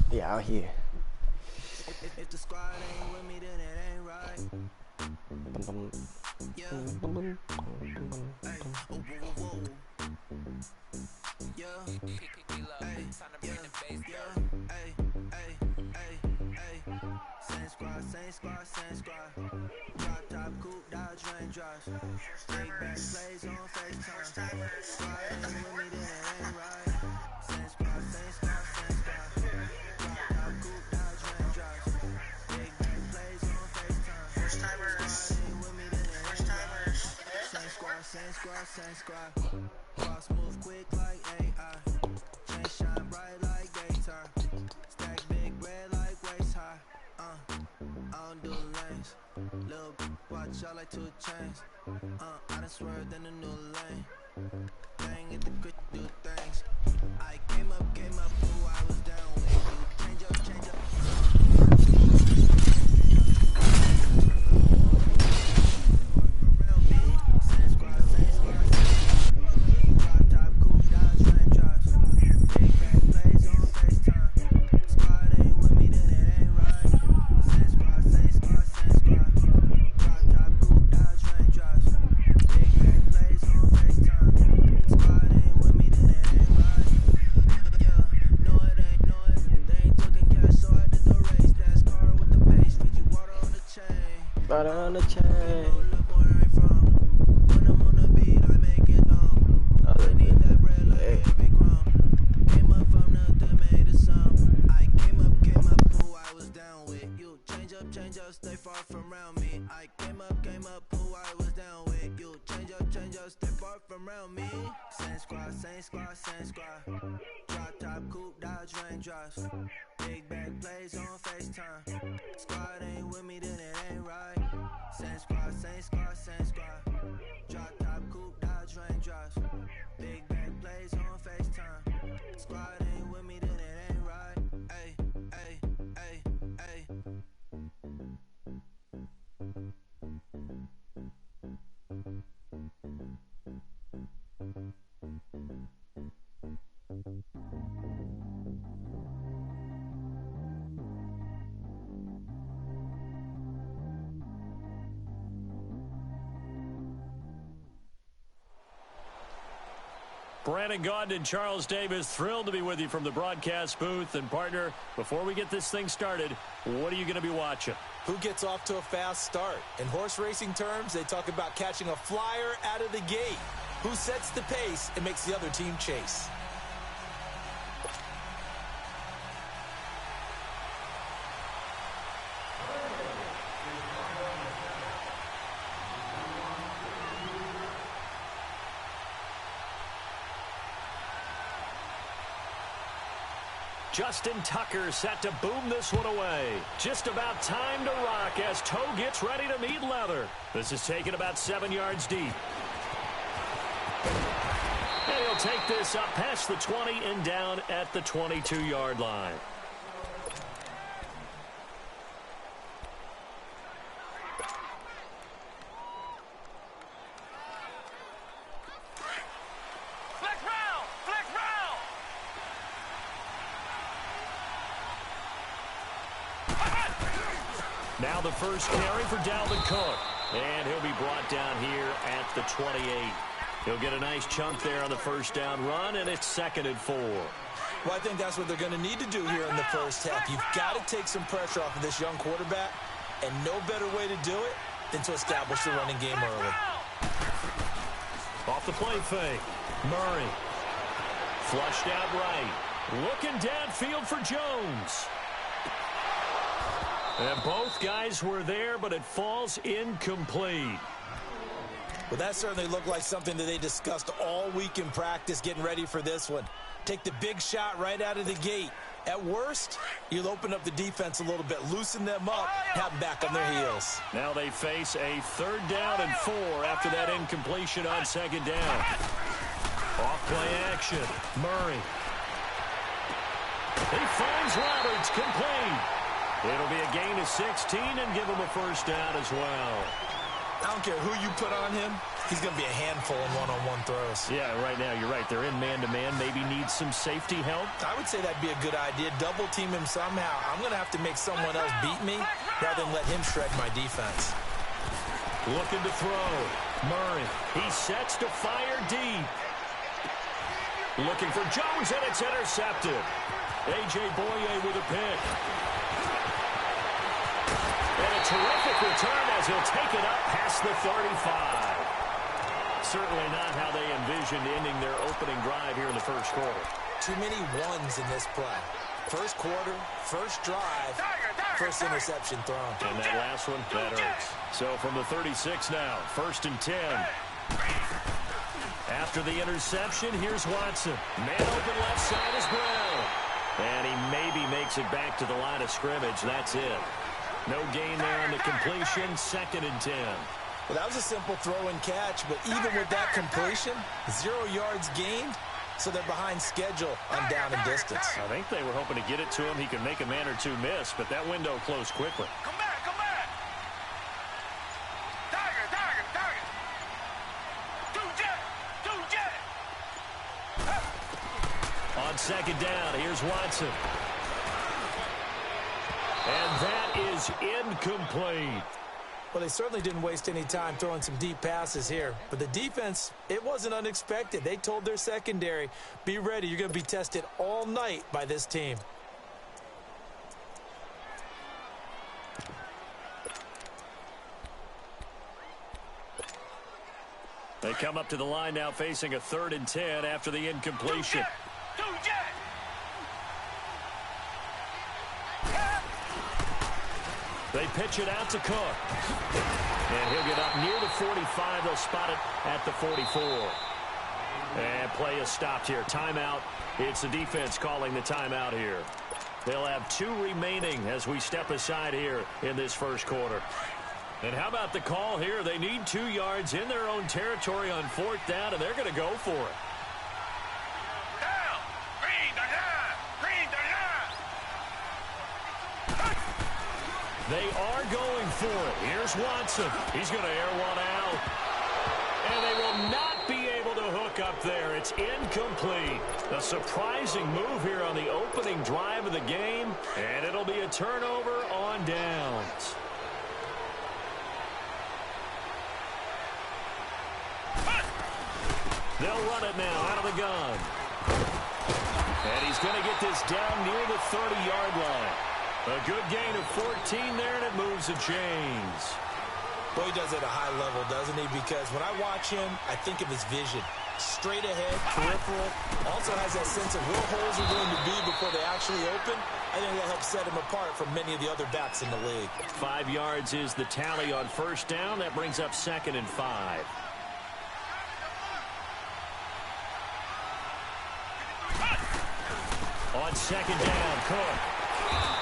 C: Yeah, out here.
A: If the squad ain't with me, then it ain't right. Yeah. Hey. Oh, whoa, whoa, whoa. Yeah. Hey. Yeah. Hey. Hey. Hey. Hey. Same squad, same squad, same squad. Drop top, coupe, dodge, range drives. Big back plays on FaceTime. Squad ain't with me, then it ain't right. Same squad, same squad, same squad. Same squad. Cross move quick like AI. Chain shine bright like daytime. Stack big bread like waist high. I don't do lanes. Little watch out like 2 chains. I done swerved in a new lane. Bang at the grit, do things. I came up, who I was down with. You change up, change up.
C: Right on the chain. Change up, stay far from around me. I came up, who I was down with. You change up, stay far from around me. Same squad, same squad, same squad. Drop top, coupe, dodge, range drives. Big back plays on FaceTime. Squad ain't with me, then it ain't right. Same squad, same squad, same squad. Drop top, coupe, dodge, range drives. Big back plays on FaceTime. Squad ain't with me, then it ain't right. Ay, ay, ay, ay.
D: Brandon Gaudin and Charles Davis, thrilled to be with you from the broadcast booth. And, partner, before we get this thing started, what are you going to be watching?
E: Who gets off to a fast start? In horse racing terms, they talk about catching a flyer out of the gate. Who sets the pace and makes the other team chase?
D: Justin Tucker set to boom this one away. Just about time to rock as Toe gets ready to meet leather. This is taken about 7 yards deep. And he'll take this up past the 20 and down at the 22-yard line. Now the first carry for Dalvin Cook. And he'll be brought down here at the 28. He'll get a nice chunk there on the first down run, and it's 2nd and 4.
E: Well, I think that's what they're going to need to do here in the first half. You've got to take some pressure off of this young quarterback, and no better way to do it than to establish the running game early.
D: Off the play fake. Murray. Flushed out right. Looking downfield for Jones. And both guys were there, but it falls incomplete.
E: Well, that certainly looked like something that they discussed all week in practice getting ready for this one. Take the big shot right out of the gate. At worst, you'll open up the defense a little bit, loosen them up, have them back on their heels.
D: Now they face a 3rd down and 4 after that incompletion on 2nd down. Off-play action. Murray. He finds Roberts, complete. It'll be a gain of 16 and give him a first down as well.
E: I don't care who you put on him. He's going to be a handful in one-on-one throws.
D: Yeah, right now you're right. They're in man-to-man. Maybe needs some safety help.
E: I would say that'd be a good idea. Double team him somehow. I'm going to have to make someone else beat me rather than let him shred my defense.
D: Looking to throw. Murray. He sets to fire deep. Looking for Jones, and it's intercepted. A.J. Boye with a pick. And a terrific return as he'll take it up past the 35. Certainly not how they envisioned ending their opening drive here in the first quarter.
E: Too many ones in this play. First quarter, first drive, first interception thrown.
D: And that last one, that hurts. So from the 36 now, 1st and 10. After the interception, here's Watson. Man open left side is Brown. And he maybe makes it back to the line of scrimmage. That's it. No gain there on the completion. 2nd and 10.
E: Well, that was a simple throw and catch, but even with that completion, 0 yards gained, so they're behind schedule on down and distance.
D: I think they were hoping to get it to him. He could make a man or two miss, but that window closed quickly.
F: Come back, come back. Target. Two jet.
D: On 2nd down, here's Watson. And that is incomplete.
E: Well, they certainly didn't waste any time throwing some deep passes here. But the defense, it wasn't unexpected. They told their secondary, be ready. You're going to be tested all night by this team.
D: They come up to the line now facing a 3rd and 10 after the incompletion.
F: Two jet.
D: They pitch it out to Cook. And he'll get up near the 45. They'll spot it at the 44. And play is stopped here. Timeout. It's the defense calling the timeout here. They'll have 2 remaining as we step aside here in this first quarter. And how about the call here? They need 2 yards in their own territory on 4th down, and they're going to go for it.
F: Down. Green the line.
D: They are going for it. Here's Watson. He's going to air one out. And they will not be able to hook up there. It's incomplete. A surprising move here on the opening drive of the game. And it'll be a turnover on downs. They'll run it now out of the gun. And he's going to get this down near the 30-yard line. A good gain of 14 there, and it moves the chains.
E: Well, he does it at a high level, doesn't he? Because when I watch him, I think of his vision. Straight ahead, peripheral. Also has that sense of where holes are going to be before they actually open. I think that helps set him apart from many of the other backs in the league.
D: 5 yards is the tally on 1st down. That brings up 2nd and 5. On second down, Cook.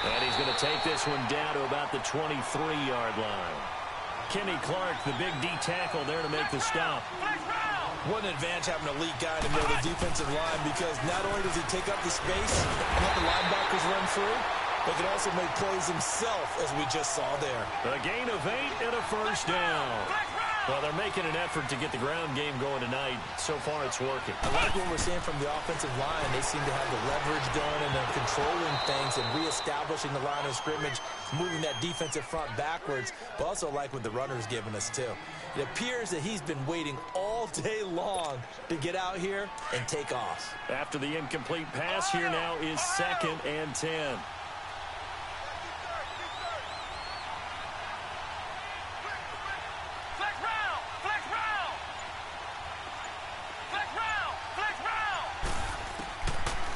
D: And he's going to take this one down to about the 23-yard line. Kenny Clark, the big D tackle there to make the stop.
E: What an advantage having an elite guy to know the defensive line, because not only does he take up the space and let the linebackers run through, but can also make plays himself, as we just saw there.
D: A gain of 8 and a first down. Well, they're making an effort to get the ground game going tonight. So far, it's working.
E: I like what we're seeing from the offensive line. They seem to have the leverage going, and they're controlling things and reestablishing the line of scrimmage, moving that defensive front backwards, but also like what the runner's giving us, too. It appears that he's been waiting all day long to get out here and take off.
D: After the incomplete pass, here now is 2nd and 10.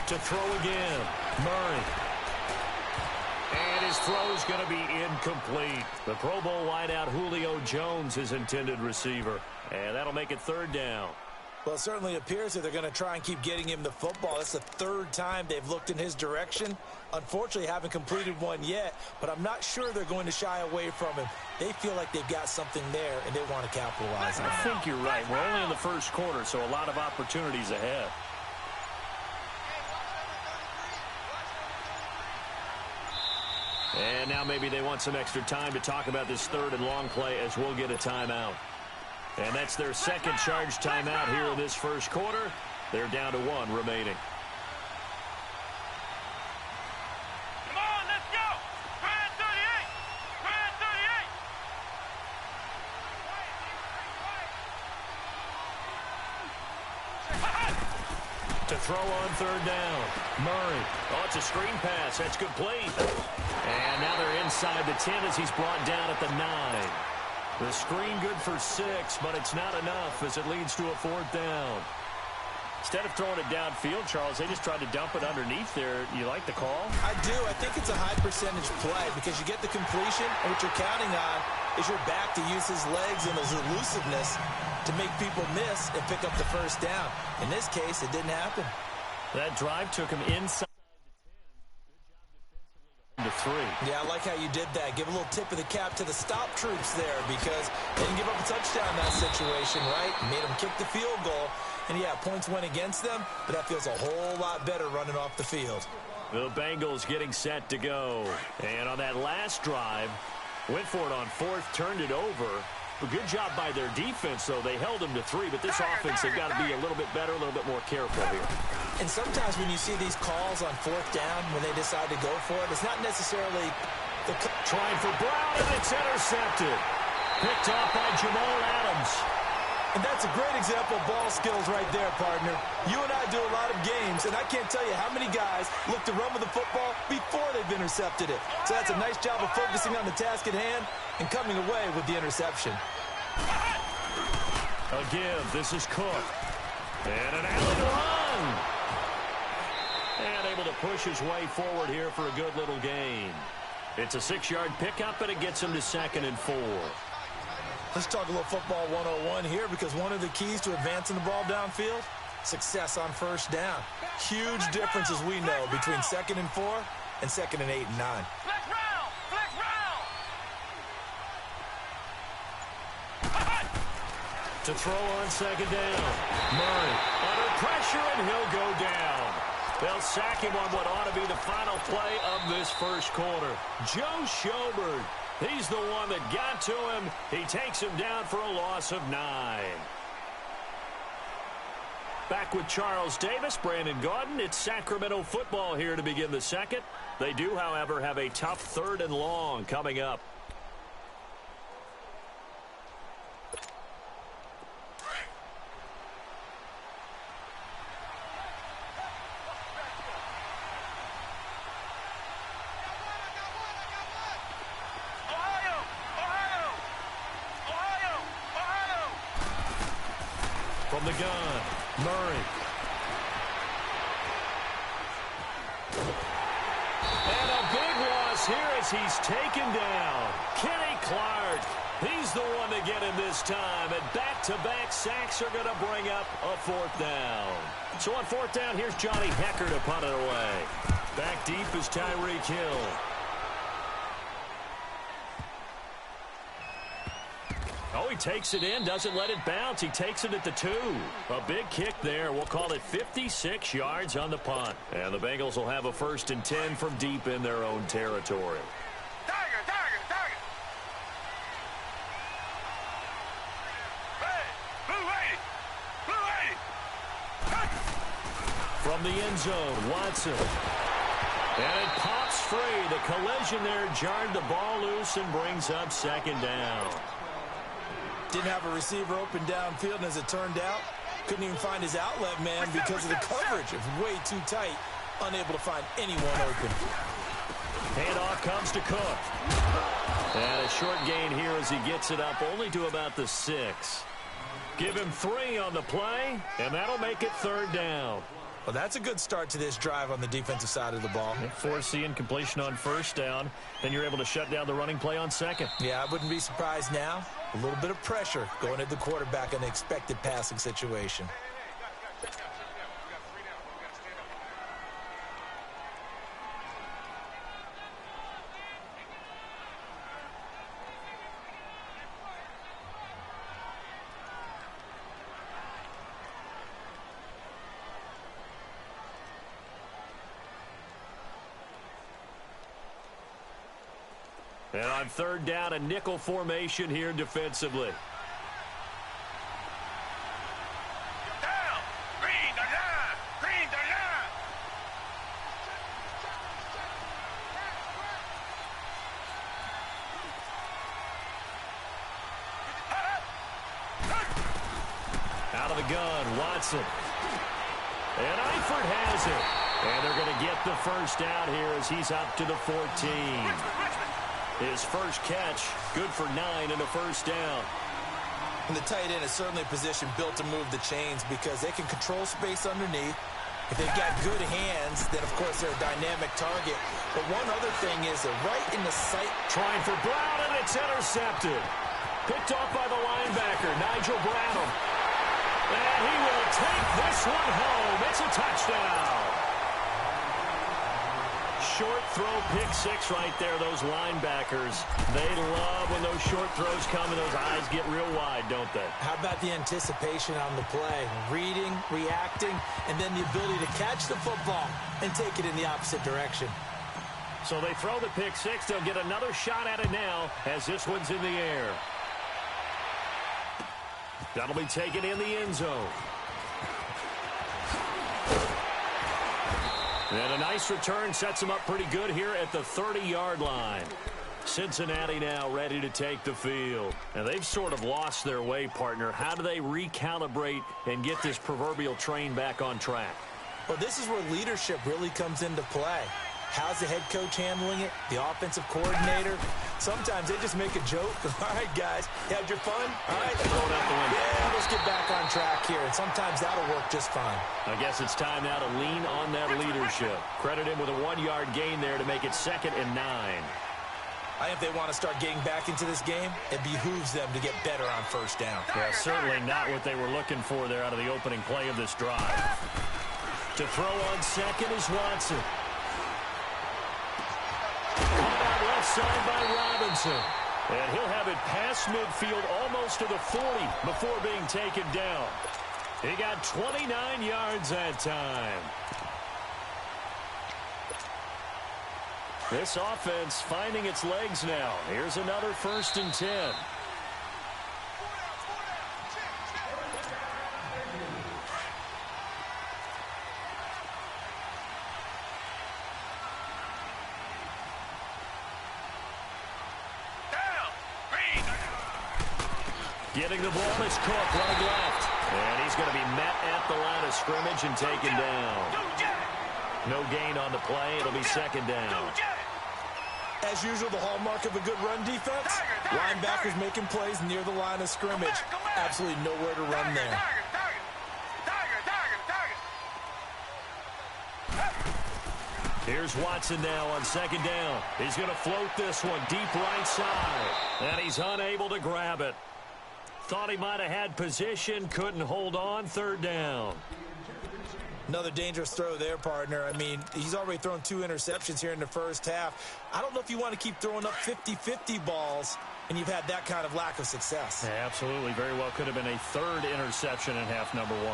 D: To throw again, Murray. And his throw is going to be incomplete. The Pro Bowl wideout Julio Jones, his intended receiver. And that'll make it 3rd down.
E: Well, it certainly appears that they're going to try and keep getting him the football. That's the 3rd time they've looked in his direction. Unfortunately, haven't completed one yet, but I'm not sure they're going to shy away from him. They feel like they've got something there, and they want to capitalize on it.
D: I think you're right. We're only in the first quarter, so a lot of opportunities ahead. And now maybe they want some extra time to talk about this 3rd and long play, as we'll get a timeout. And that's their 2nd charge timeout here in this first quarter. They're down to 1 remaining.
F: Come on, let's go. Grand 38. Grand 38.
D: To throw on 3rd down, Murray. Oh, it's a screen pass. That's complete. And now they're inside the 10 as he's brought down at the 9. The screen good for 6, but it's not enough as it leads to a 4th down. Instead of throwing it downfield, Charles, they just tried to dump it underneath there. You like the call?
E: I do. I think it's a high percentage play because you get the completion, and what you're counting on is your back to use his legs and his elusiveness to make people miss and pick up the first down. In this case, it didn't happen.
D: That drive took him inside the 10. Good job defensively to 3.
E: Yeah, I like how you did that. Give a little tip of the cap to the stop troops there, because they didn't give up a touchdown in that situation, right? Made them kick the field goal. And, yeah, points went against them, but that feels a whole lot better running off the field.
D: The Bengals getting set to go. And on that last drive, went for it on 4th, turned it over. A good job by their defense, though. They held them to 3, but this offense, they've got to be a little bit better, a little bit more careful here.
E: And sometimes when you see these calls on 4th down, when they decide to go for it, it's not necessarily the...
D: Trying for Brown, and it's intercepted. Picked off by Jamal Adams.
E: And that's a great example of ball skills right there, partner. You and I do a lot of games, and I can't tell you how many guys look to run with the football before they've intercepted it. So that's a nice job of focusing on the task at hand and coming away with the interception.
D: A give. This is Cook. And an Allen run. And able to push his way forward here for a good little gain. It's a 6-yard pickup, and it gets him to 2nd and 4.
E: Let's talk a little football 101 here, because one of the keys to advancing the ball downfield, success on first down. Huge difference, as we know, between 2nd and 4 and 2nd and 8 and 9.
F: Flex round. Flex round.
D: To throw on 2nd down. Murray under pressure, and he'll go down. They'll sack him on what ought to be the final play of this first quarter. Joe Schobert. He's the one that got to him. He takes him down for a loss of 9. Back with Charles Davis, Brandon Gaudin. It's Sacramento football here to begin the second. They do, however, have a tough 3rd and long coming up. From the gun, Murray. And a big loss here as he's taken down. Kenny Clark. He's the one to get him this time, and back-to-back sacks are going to bring up a fourth down. So on fourth down, here's Johnny Hecker to punt it away. Back deep is Tyreek Hill. Oh, he takes it in, doesn't let it bounce. He takes it at the 2. A big kick there. We'll call it 56 yards on the punt. And the Bengals will have a 1st and 10 from deep in their own territory. From the end zone, Watson. And it pops free. The collision there jarred the ball loose and brings up 2nd down.
E: Didn't have a receiver open downfield, and as it turned out, couldn't even find his outlet man because of the coverage. It was way too tight, unable to find anyone open.
D: Handoff comes to Cook. And a short gain here as he gets it up only to about the 6. Give him 3 on the play, and that'll make it 3rd down.
E: Well, that's a good start to this drive on the defensive side of the ball.
D: Force the incompletion on 1st down, then you're able to shut down the running play on 2nd.
E: Yeah, I wouldn't be surprised now. A little bit of pressure going at the quarterback in an expected passing situation.
D: And on 3rd down, a nickel formation here defensively.
F: Down! Green the line! Green the line!
D: Out of the gun, Watson. And Eifert has it. And they're going to get the 1st down here as he's up to the 14. His first catch, good for 9 and a 1st down.
E: And the tight end is certainly a position built to move the chains because they can control space underneath. If they've got good hands, then, of course, they're a dynamic target. But one other thing is they're right in the sight.
D: Trying for Brown, and it's intercepted. Picked off by the linebacker, Nigel Bradham. And he will take this one home. It's a touchdown. Short throw, pick 6 right there, those linebackers. They love when those short throws come and those eyes get real wide, don't they?
E: How about the anticipation on the play? Reading, reacting, and then the ability to catch the football and take it in the opposite direction.
D: So they throw the pick 6. They'll get another shot at it now as this one's in the air. That'll be taken in the end zone. And a nice return sets them up pretty good here at the 30-yard line. Cincinnati now ready to take the field. And they've sort of lost their way, partner. How do they recalibrate and get this proverbial train back on track?
E: Well, this is where leadership really comes into play. How's the head coach handling it? The offensive coordinator? Sometimes they just make a joke. All right, guys, you had your fun? All right,
D: throw it out the window.
E: Yeah, let's get back on track here. And sometimes that'll work just fine.
D: I guess it's time now to lean on that leadership. Credit him with a 1-yard gain there to make it 2nd and 9.
E: I think if they want to start getting back into this game, it behooves them to get better on 1st down.
D: Yeah, certainly not what they were looking for there out of the opening play of this drive. To throw on 2nd is Watson. Caught out left side by Robinson. And he'll have it past midfield almost to the 40 before being taken down. He got 29 yards that time. This offense finding its legs now. Here's another 1st and 10. Getting the ball is Cook running left. And he's going to be met at the line of scrimmage and taken down. No gain on the play. It'll be 2nd down.
E: As usual, the hallmark of a good run defense, linebackers making plays near the line of scrimmage. Absolutely nowhere to run there.
D: Here's Watson now on second down. He's going to float this one deep right side. And he's unable to grab it. Thought he might have had position, couldn't hold on, third down.
E: Another dangerous throw there, partner. I mean, he's already thrown 2 interceptions here in the first half. I don't know if you want to keep throwing up 50-50 balls, and you've had that kind of lack of success.
D: Yeah, absolutely. Very well could have been a third interception in half number 1.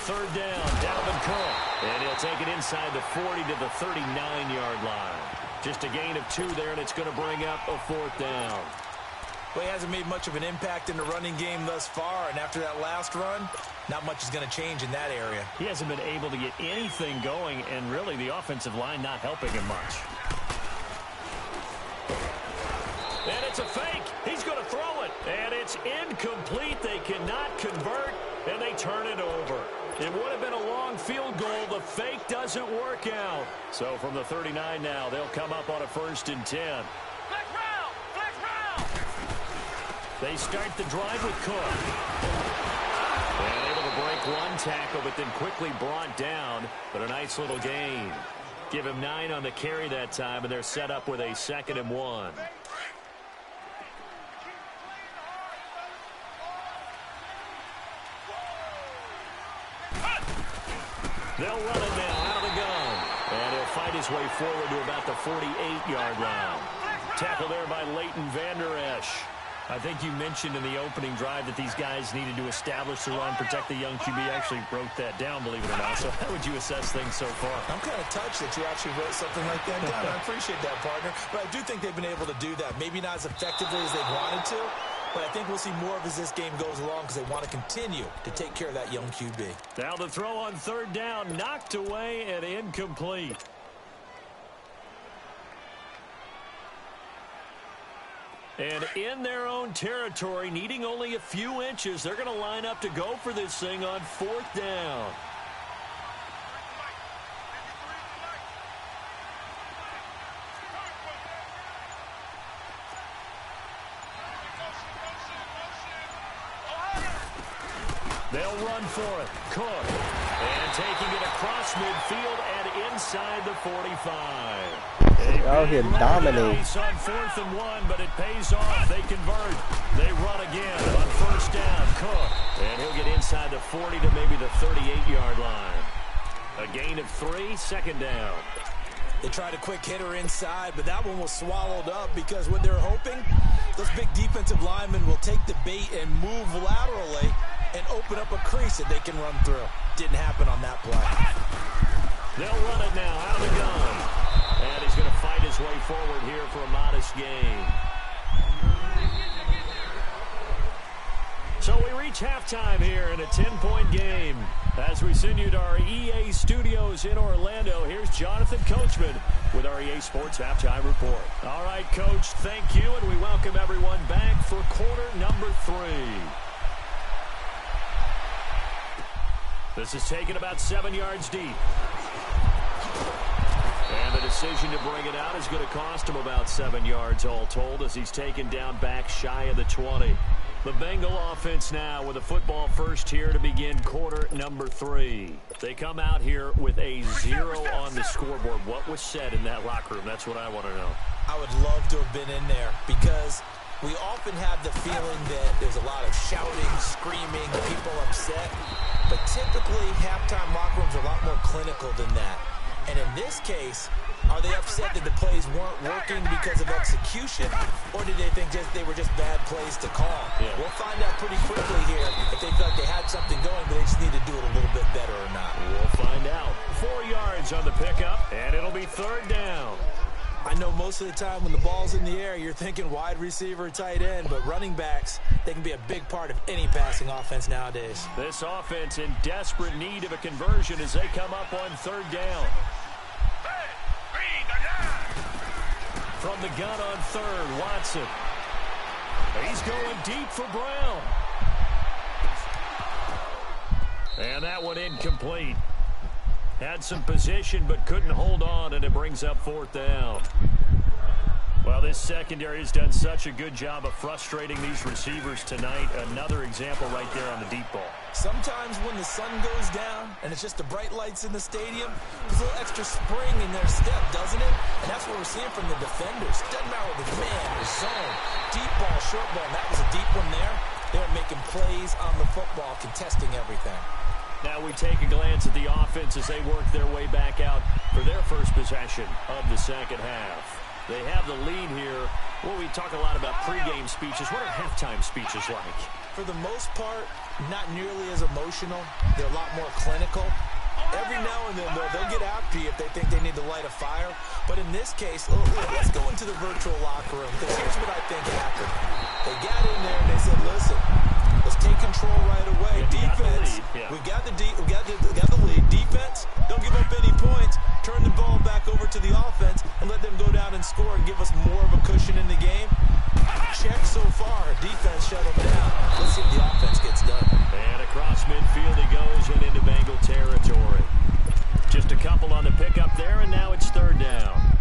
D: Third down, Dalvin Cook. And he'll take it inside the 40 to the 39-yard line. Just a gain of 2 there, and it's going to bring up a 4th down.
E: Well, he hasn't made much of an impact in the running game thus far, and after that last run, not much is going to change in that area.
D: He hasn't been able to get anything going, and really the offensive line not helping him much. And it's a fake. He's going to throw it, and it's incomplete. They cannot convert, and they turn it over. It would have been a long field goal. The fake doesn't work out. So from the 39 now, they'll come up on a 1st and 10. They start the drive with Cook. And able to break 1 tackle, but then quickly brought down. But a nice little gain. Give him 9 on the carry that time, and they're set up with a 2nd and 1. They'll run it now out of the gun. And he'll fight his way forward to about the 48-yard line. Tackle there by Leighton Vander Esch. I think you mentioned in the opening drive that these guys needed to establish the run, protect the young QB. I actually wrote that down, believe it or not. So how would you assess things so far?
E: I'm kind of touched that you actually wrote something like that down. I appreciate that, partner. But I do think they've been able to do that. Maybe not as effectively as they wanted to, but I think we'll see more of as this game goes along because they want to continue to take care of that young QB.
D: Now the throw on 3rd down, knocked away and incomplete. And in their own territory, needing only a few inches, they're going to line up to go for this thing on 4th down. They'll run for it. Cook. And taking it across midfield and inside the 45.
G: Out here dominating.
D: On 4th and 1, but it pays off. They convert. They run again on 1st down. Cook. And he'll get inside the 40 to maybe the 38-yard line. A gain of 3, 2nd down.
E: They tried a quick hitter inside, but that one was swallowed up because what they're hoping, those big defensive linemen will take the bait and move laterally and open up a crease that they can run through. Didn't happen on that play.
D: They'll run it now out of the gun. And he's going to fight his way forward here for a modest gain. So we reach halftime here in a 10-point game. As we send you to our EA studios in Orlando, here's Jonathan Coachman with our EA Sports Halftime Report. All right, Coach, thank you, and we welcome everyone back for quarter number 3. This is taken about 7 yards deep. And the decision to bring it out is going to cost him about 7 yards all told as he's taken down back shy of the 20. The Bengal offense now with a football first here to begin quarter number 3. They come out here with a 0 on the scoreboard. What was said in that locker room? That's what I want to know.
E: I would love to have been in there because we often have the feeling that there's a lot of shouting, screaming, people upset. But typically, halftime locker rooms are a lot more clinical than that. And in this case, are they upset that the plays weren't working because of execution, or did they think they were just bad plays to call?
D: Yeah.
E: We'll find out pretty quickly here if they felt like they had something going, but they just need to do it a little bit better or not.
D: We'll find out. 4 yards on the pickup, and it'll be 3rd down.
E: I know most of the time when the ball's in the air, you're thinking wide receiver, tight end, but running backs, they can be a big part of any passing offense nowadays.
D: This offense in desperate need of a conversion as they come up on 3rd down. From the gun on 3rd, Watson. He's going deep for Brown. And that one incomplete. Had some position but couldn't hold on, and it brings up 4th down. Well, this secondary has done such a good job of frustrating these receivers tonight. Another example right there on the deep ball.
E: Sometimes when the sun goes down and it's just the bright lights in the stadium, there's a little extra spring in their step, doesn't it? And that's what we're seeing from the defenders. Doesn't matter whether it's man or zone, deep ball, short ball. And that was a deep one there. They're making plays on the football, contesting everything.
D: Now we take a glance at the offense as they work their way back out for their first possession of the second half. They have the lead here. Well, we talk a lot about pregame speeches. What are halftime speeches like?
E: For the most part, not nearly as emotional. They're a lot more clinical. Every now and then, though, they'll get after you if they think they need to light a fire. But in this case, let's go into the virtual locker room, because here's what I think happened. They got in there and they said, listen, let's take control right away. Defense, we got the lead. Defense, don't give up any points. Turn the ball back over to the offense and let them go down and score and give us more of a cushion in the game. Check so far. Defense shut them down. Let's see if the offense gets done.
D: And across midfield he goes and into Bengal territory. Just a couple on the pickup there, and now it's third down.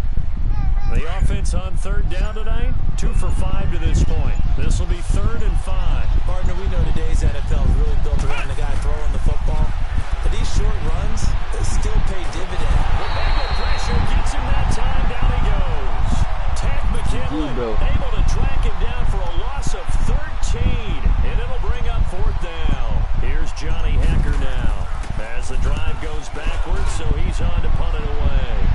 D: The offense on third down tonight, 2 for 5 to this point. This will be 3rd and 5.
E: Partner, we know today's NFL is really built around the guy throwing the football. But these short runs, they still pay dividend.
D: The Bengal pressure gets him that time. Down he goes. Ted McKinley able to track him down for a loss of 13. And it'll bring up 4th down. Here's Johnny Hecker now as the drive goes backwards, so he's on to punt it away.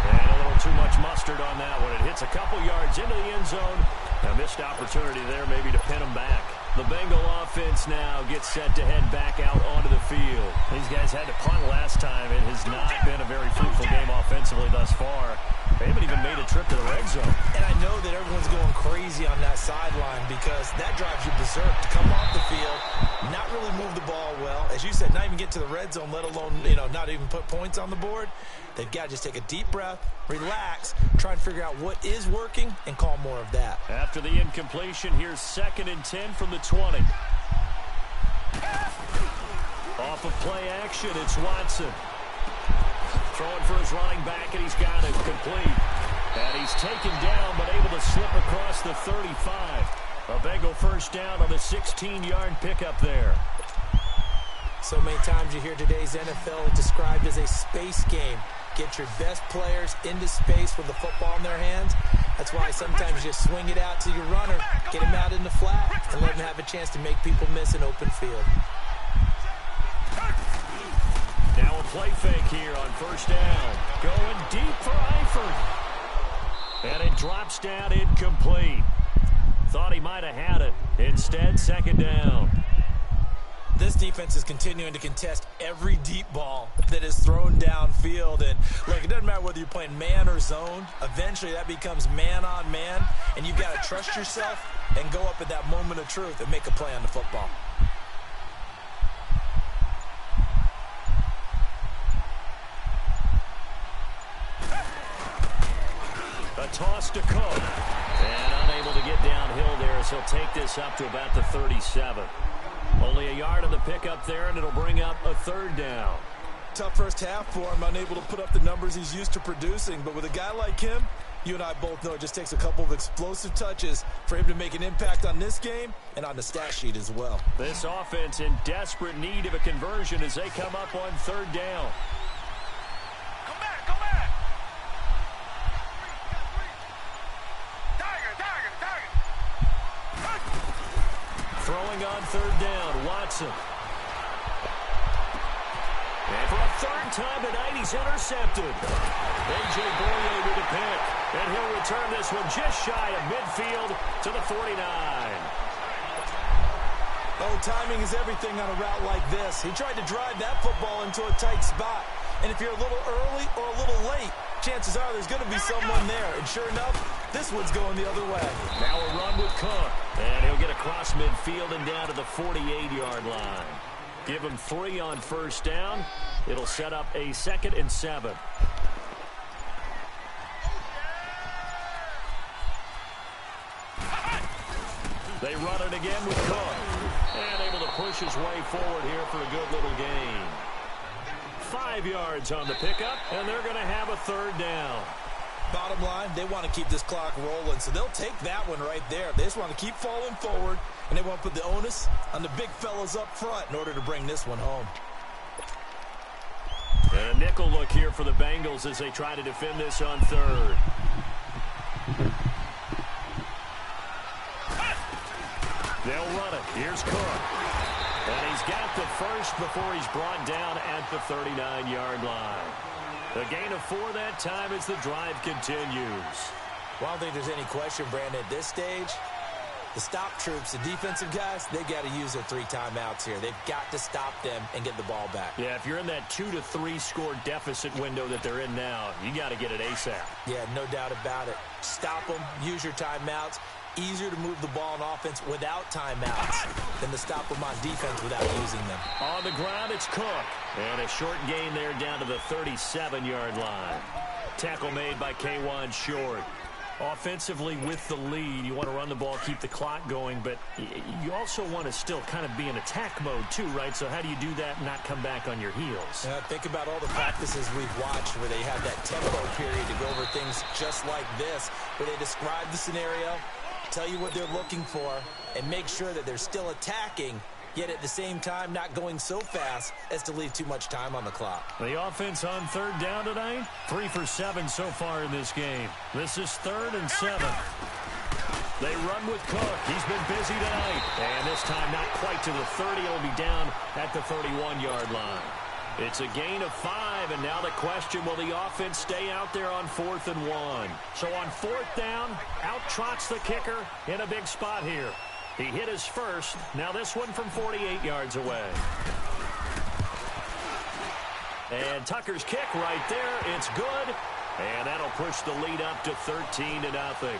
D: And a little too much mustard on that one. It hits a couple yards into the end zone. A missed opportunity there maybe to pin him back. The Bengal offense now gets set to head back out onto the field. These guys had to punt last time. It has not been a very fruitful game offensively thus far. They haven't even made a trip to the red zone.
E: And I know that everyone's going crazy on that sideline because that drives you berserk to come off the field, not really move the ball well. As you said, not even get to the red zone, let alone, not even put points on the board. They've got to just take a deep breath, relax, try and figure out what is working, and call more of that.
D: After the incompletion, here's 2nd and 10 from the 20. Off of play action, it's Watson. Throwing for his running back, and he's got it complete. And he's taken down, but able to slip across the 35. A Bengal first down on the 16-yard pickup there.
E: So many times you hear today's NFL described as a space game. Get your best players into space with the football in their hands. That's why sometimes you just swing it out to your runner, get him out in the flat, and let him have a chance to make people miss an open field.
D: Now a play fake here on first down. Going deep for Eifert. And it drops down incomplete. Thought he might have had it. Instead, 2nd down.
E: This defense is continuing to contest every deep ball that is thrown downfield. And look, it doesn't matter whether you're playing man or zone. Eventually that becomes man on man. And you've got to trust yourself and go up at that moment of truth and make a play on the football.
D: A toss to Cook. And unable to get downhill there as he'll take this up to about the 37. Only a yard on the pickup there, and it'll bring up a 3rd down.
E: Tough first half for him, unable to put up the numbers he's used to producing. But with a guy like him, you and I both know it just takes a couple of explosive touches for him to make an impact on this game and on the stat sheet as well.
D: This offense in desperate need of a conversion as they come up on 3rd down.
F: Come back, come back. Tiger.
D: Throwing on 3rd down, Watson. And for a 3rd time tonight, he's intercepted. A.J. Boye with a pick. And he'll return this one just shy of midfield to the 49.
E: Oh, timing is everything on a route like this. He tried to drive that football into a tight spot. And if you're a little early or a little late, chances are there's going to be someone there. And sure enough, this one's going the other way.
D: Now a run with Cook. And he'll get across midfield and down to the 48-yard line. Give him 3 on first down. It'll set up a 2nd and 7. They run it again with Cook. And able to push his way forward here for a good little gain. 5 yards on the pickup, and they're going to have a 3rd down.
E: Bottom line, they want to keep this clock rolling, so they'll take that one right there. They just want to keep falling forward, and they want to put the onus on the big fellas up front in order to bring this one home.
D: And a nickel look here for the Bengals as they try to defend this on third. They'll run it. Here's Cook. And he's got the first before he's brought down at the 39-yard line. A gain of 4 that time as the drive continues.
E: Well, I don't think there's any question, Brandon, at this stage. The stop troops, the defensive guys, they got to use their 3 timeouts here. They've got to stop them and get the ball back.
D: Yeah, if you're in that 2 to 3 score deficit window that they're in now, you got to get it ASAP.
E: Yeah, no doubt about it. Stop them, use your timeouts. Easier to move the ball on offense without timeouts than to stop them on defense without using them.
D: On the ground, it's Cook. And a short gain there down to the 37-yard line. Tackle made by K'Wan Short. Offensively with the lead, you want to run the ball, keep the clock going, but you also want to still kind of be in attack mode too, right? So how do you do that and not come back on your heels?
E: Think about all the practices we've watched where they have that tempo period to go over things just like this, where they describe the scenario, tell you what they're looking for, and make sure that they're still attacking, yet at the same time not going so fast as to leave too much time on the clock.
D: The offense on third down tonight, 3 for 7 so far in this game. This is 3rd and 7. They run with Cook. He's been busy tonight. And this time not quite to the 30. It'll be down at the 31-yard line. It's a gain of 5, and now the question, will the offense stay out there on 4th and 1? So on 4th down, out trots the kicker in a big spot here. He hit his first. Now this one from 48 yards away. And Tucker's kick right there. It's good. And that'll push the lead up to 13-0.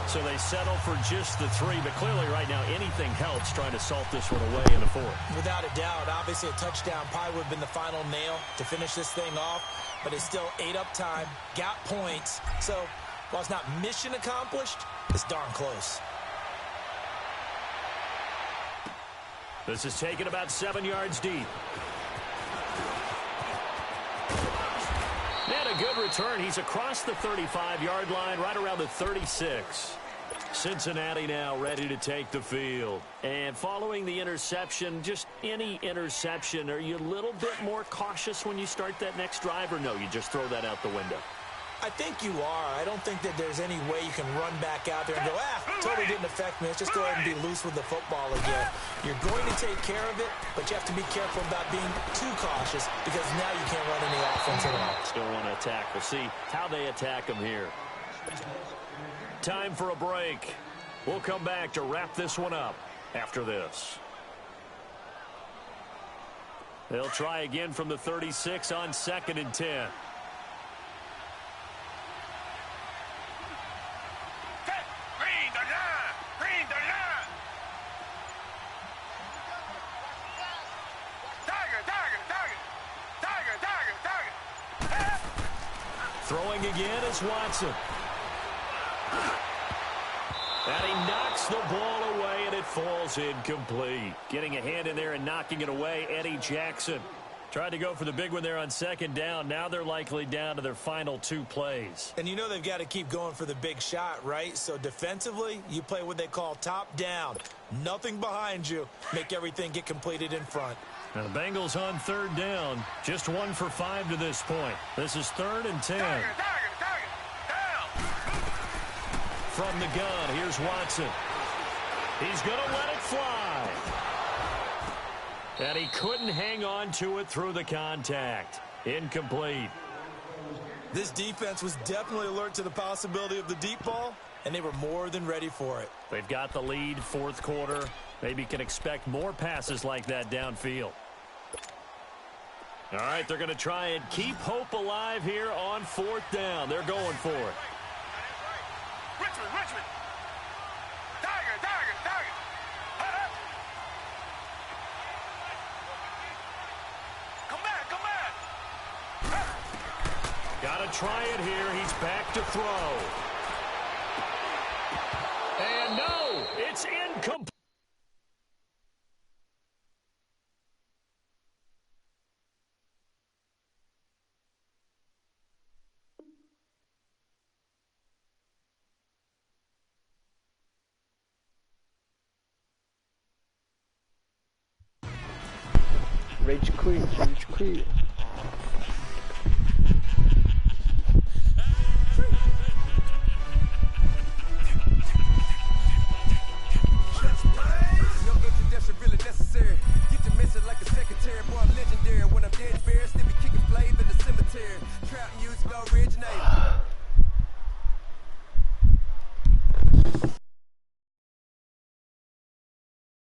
D: So they settle for just the 3. But clearly right now anything helps trying to salt this one away in the 4th.
E: Without a doubt. Obviously a touchdown probably would have been the final nail to finish this thing off. But it's still ate up time. Got points. So while it's not mission accomplished, it's darn close.
D: This is taken about 7 yards deep. And a good return. He's across the 35-yard line, right around the 36. Cincinnati now ready to take the field. And following the interception, just any interception, are you a little bit more cautious when you start that next drive, or no, you just throw that out the window?
E: I think you are. I don't think that there's any way you can run back out there and go, totally didn't affect me. Let's just go ahead and be loose with the football again. You're going to take care of it, but you have to be careful about being too cautious because now you can't run any offense at all.
D: Still want to attack. We'll see how they attack them here. Time for a break. We'll come back to wrap this one up after this. They'll try again from the 36 on 2nd and 10. Throwing again is Watson. And he knocks the ball away, and it falls incomplete. Getting a hand in there and knocking it away, Eddie Jackson. Tried to go for the big one there on 2nd down. Now they're likely down to their final 2 plays.
E: And you know they've got to keep going for the big shot, right? So defensively, you play what they call top down. Nothing behind you. Make everything get completed in front.
D: Now the Bengals on 3rd down. Just 1 for 5 to this point. This is 3rd and 10.
F: Down.
D: From the gun, here's Watson. He's going to let it fly. And he couldn't hang on to it through the contact. Incomplete.
E: This defense was definitely alert to the possibility of the deep ball, and they were more than ready for it.
D: They've got the lead, 4th quarter. Maybe can expect more passes like that downfield. All right, they're going to try and keep hope alive here on 4th down. They're going for it.
F: Richmond. Tiger. Come back.
D: Got to try it here. He's back to throw. And no, it's incomplete.
G: Rage quit, rage quit.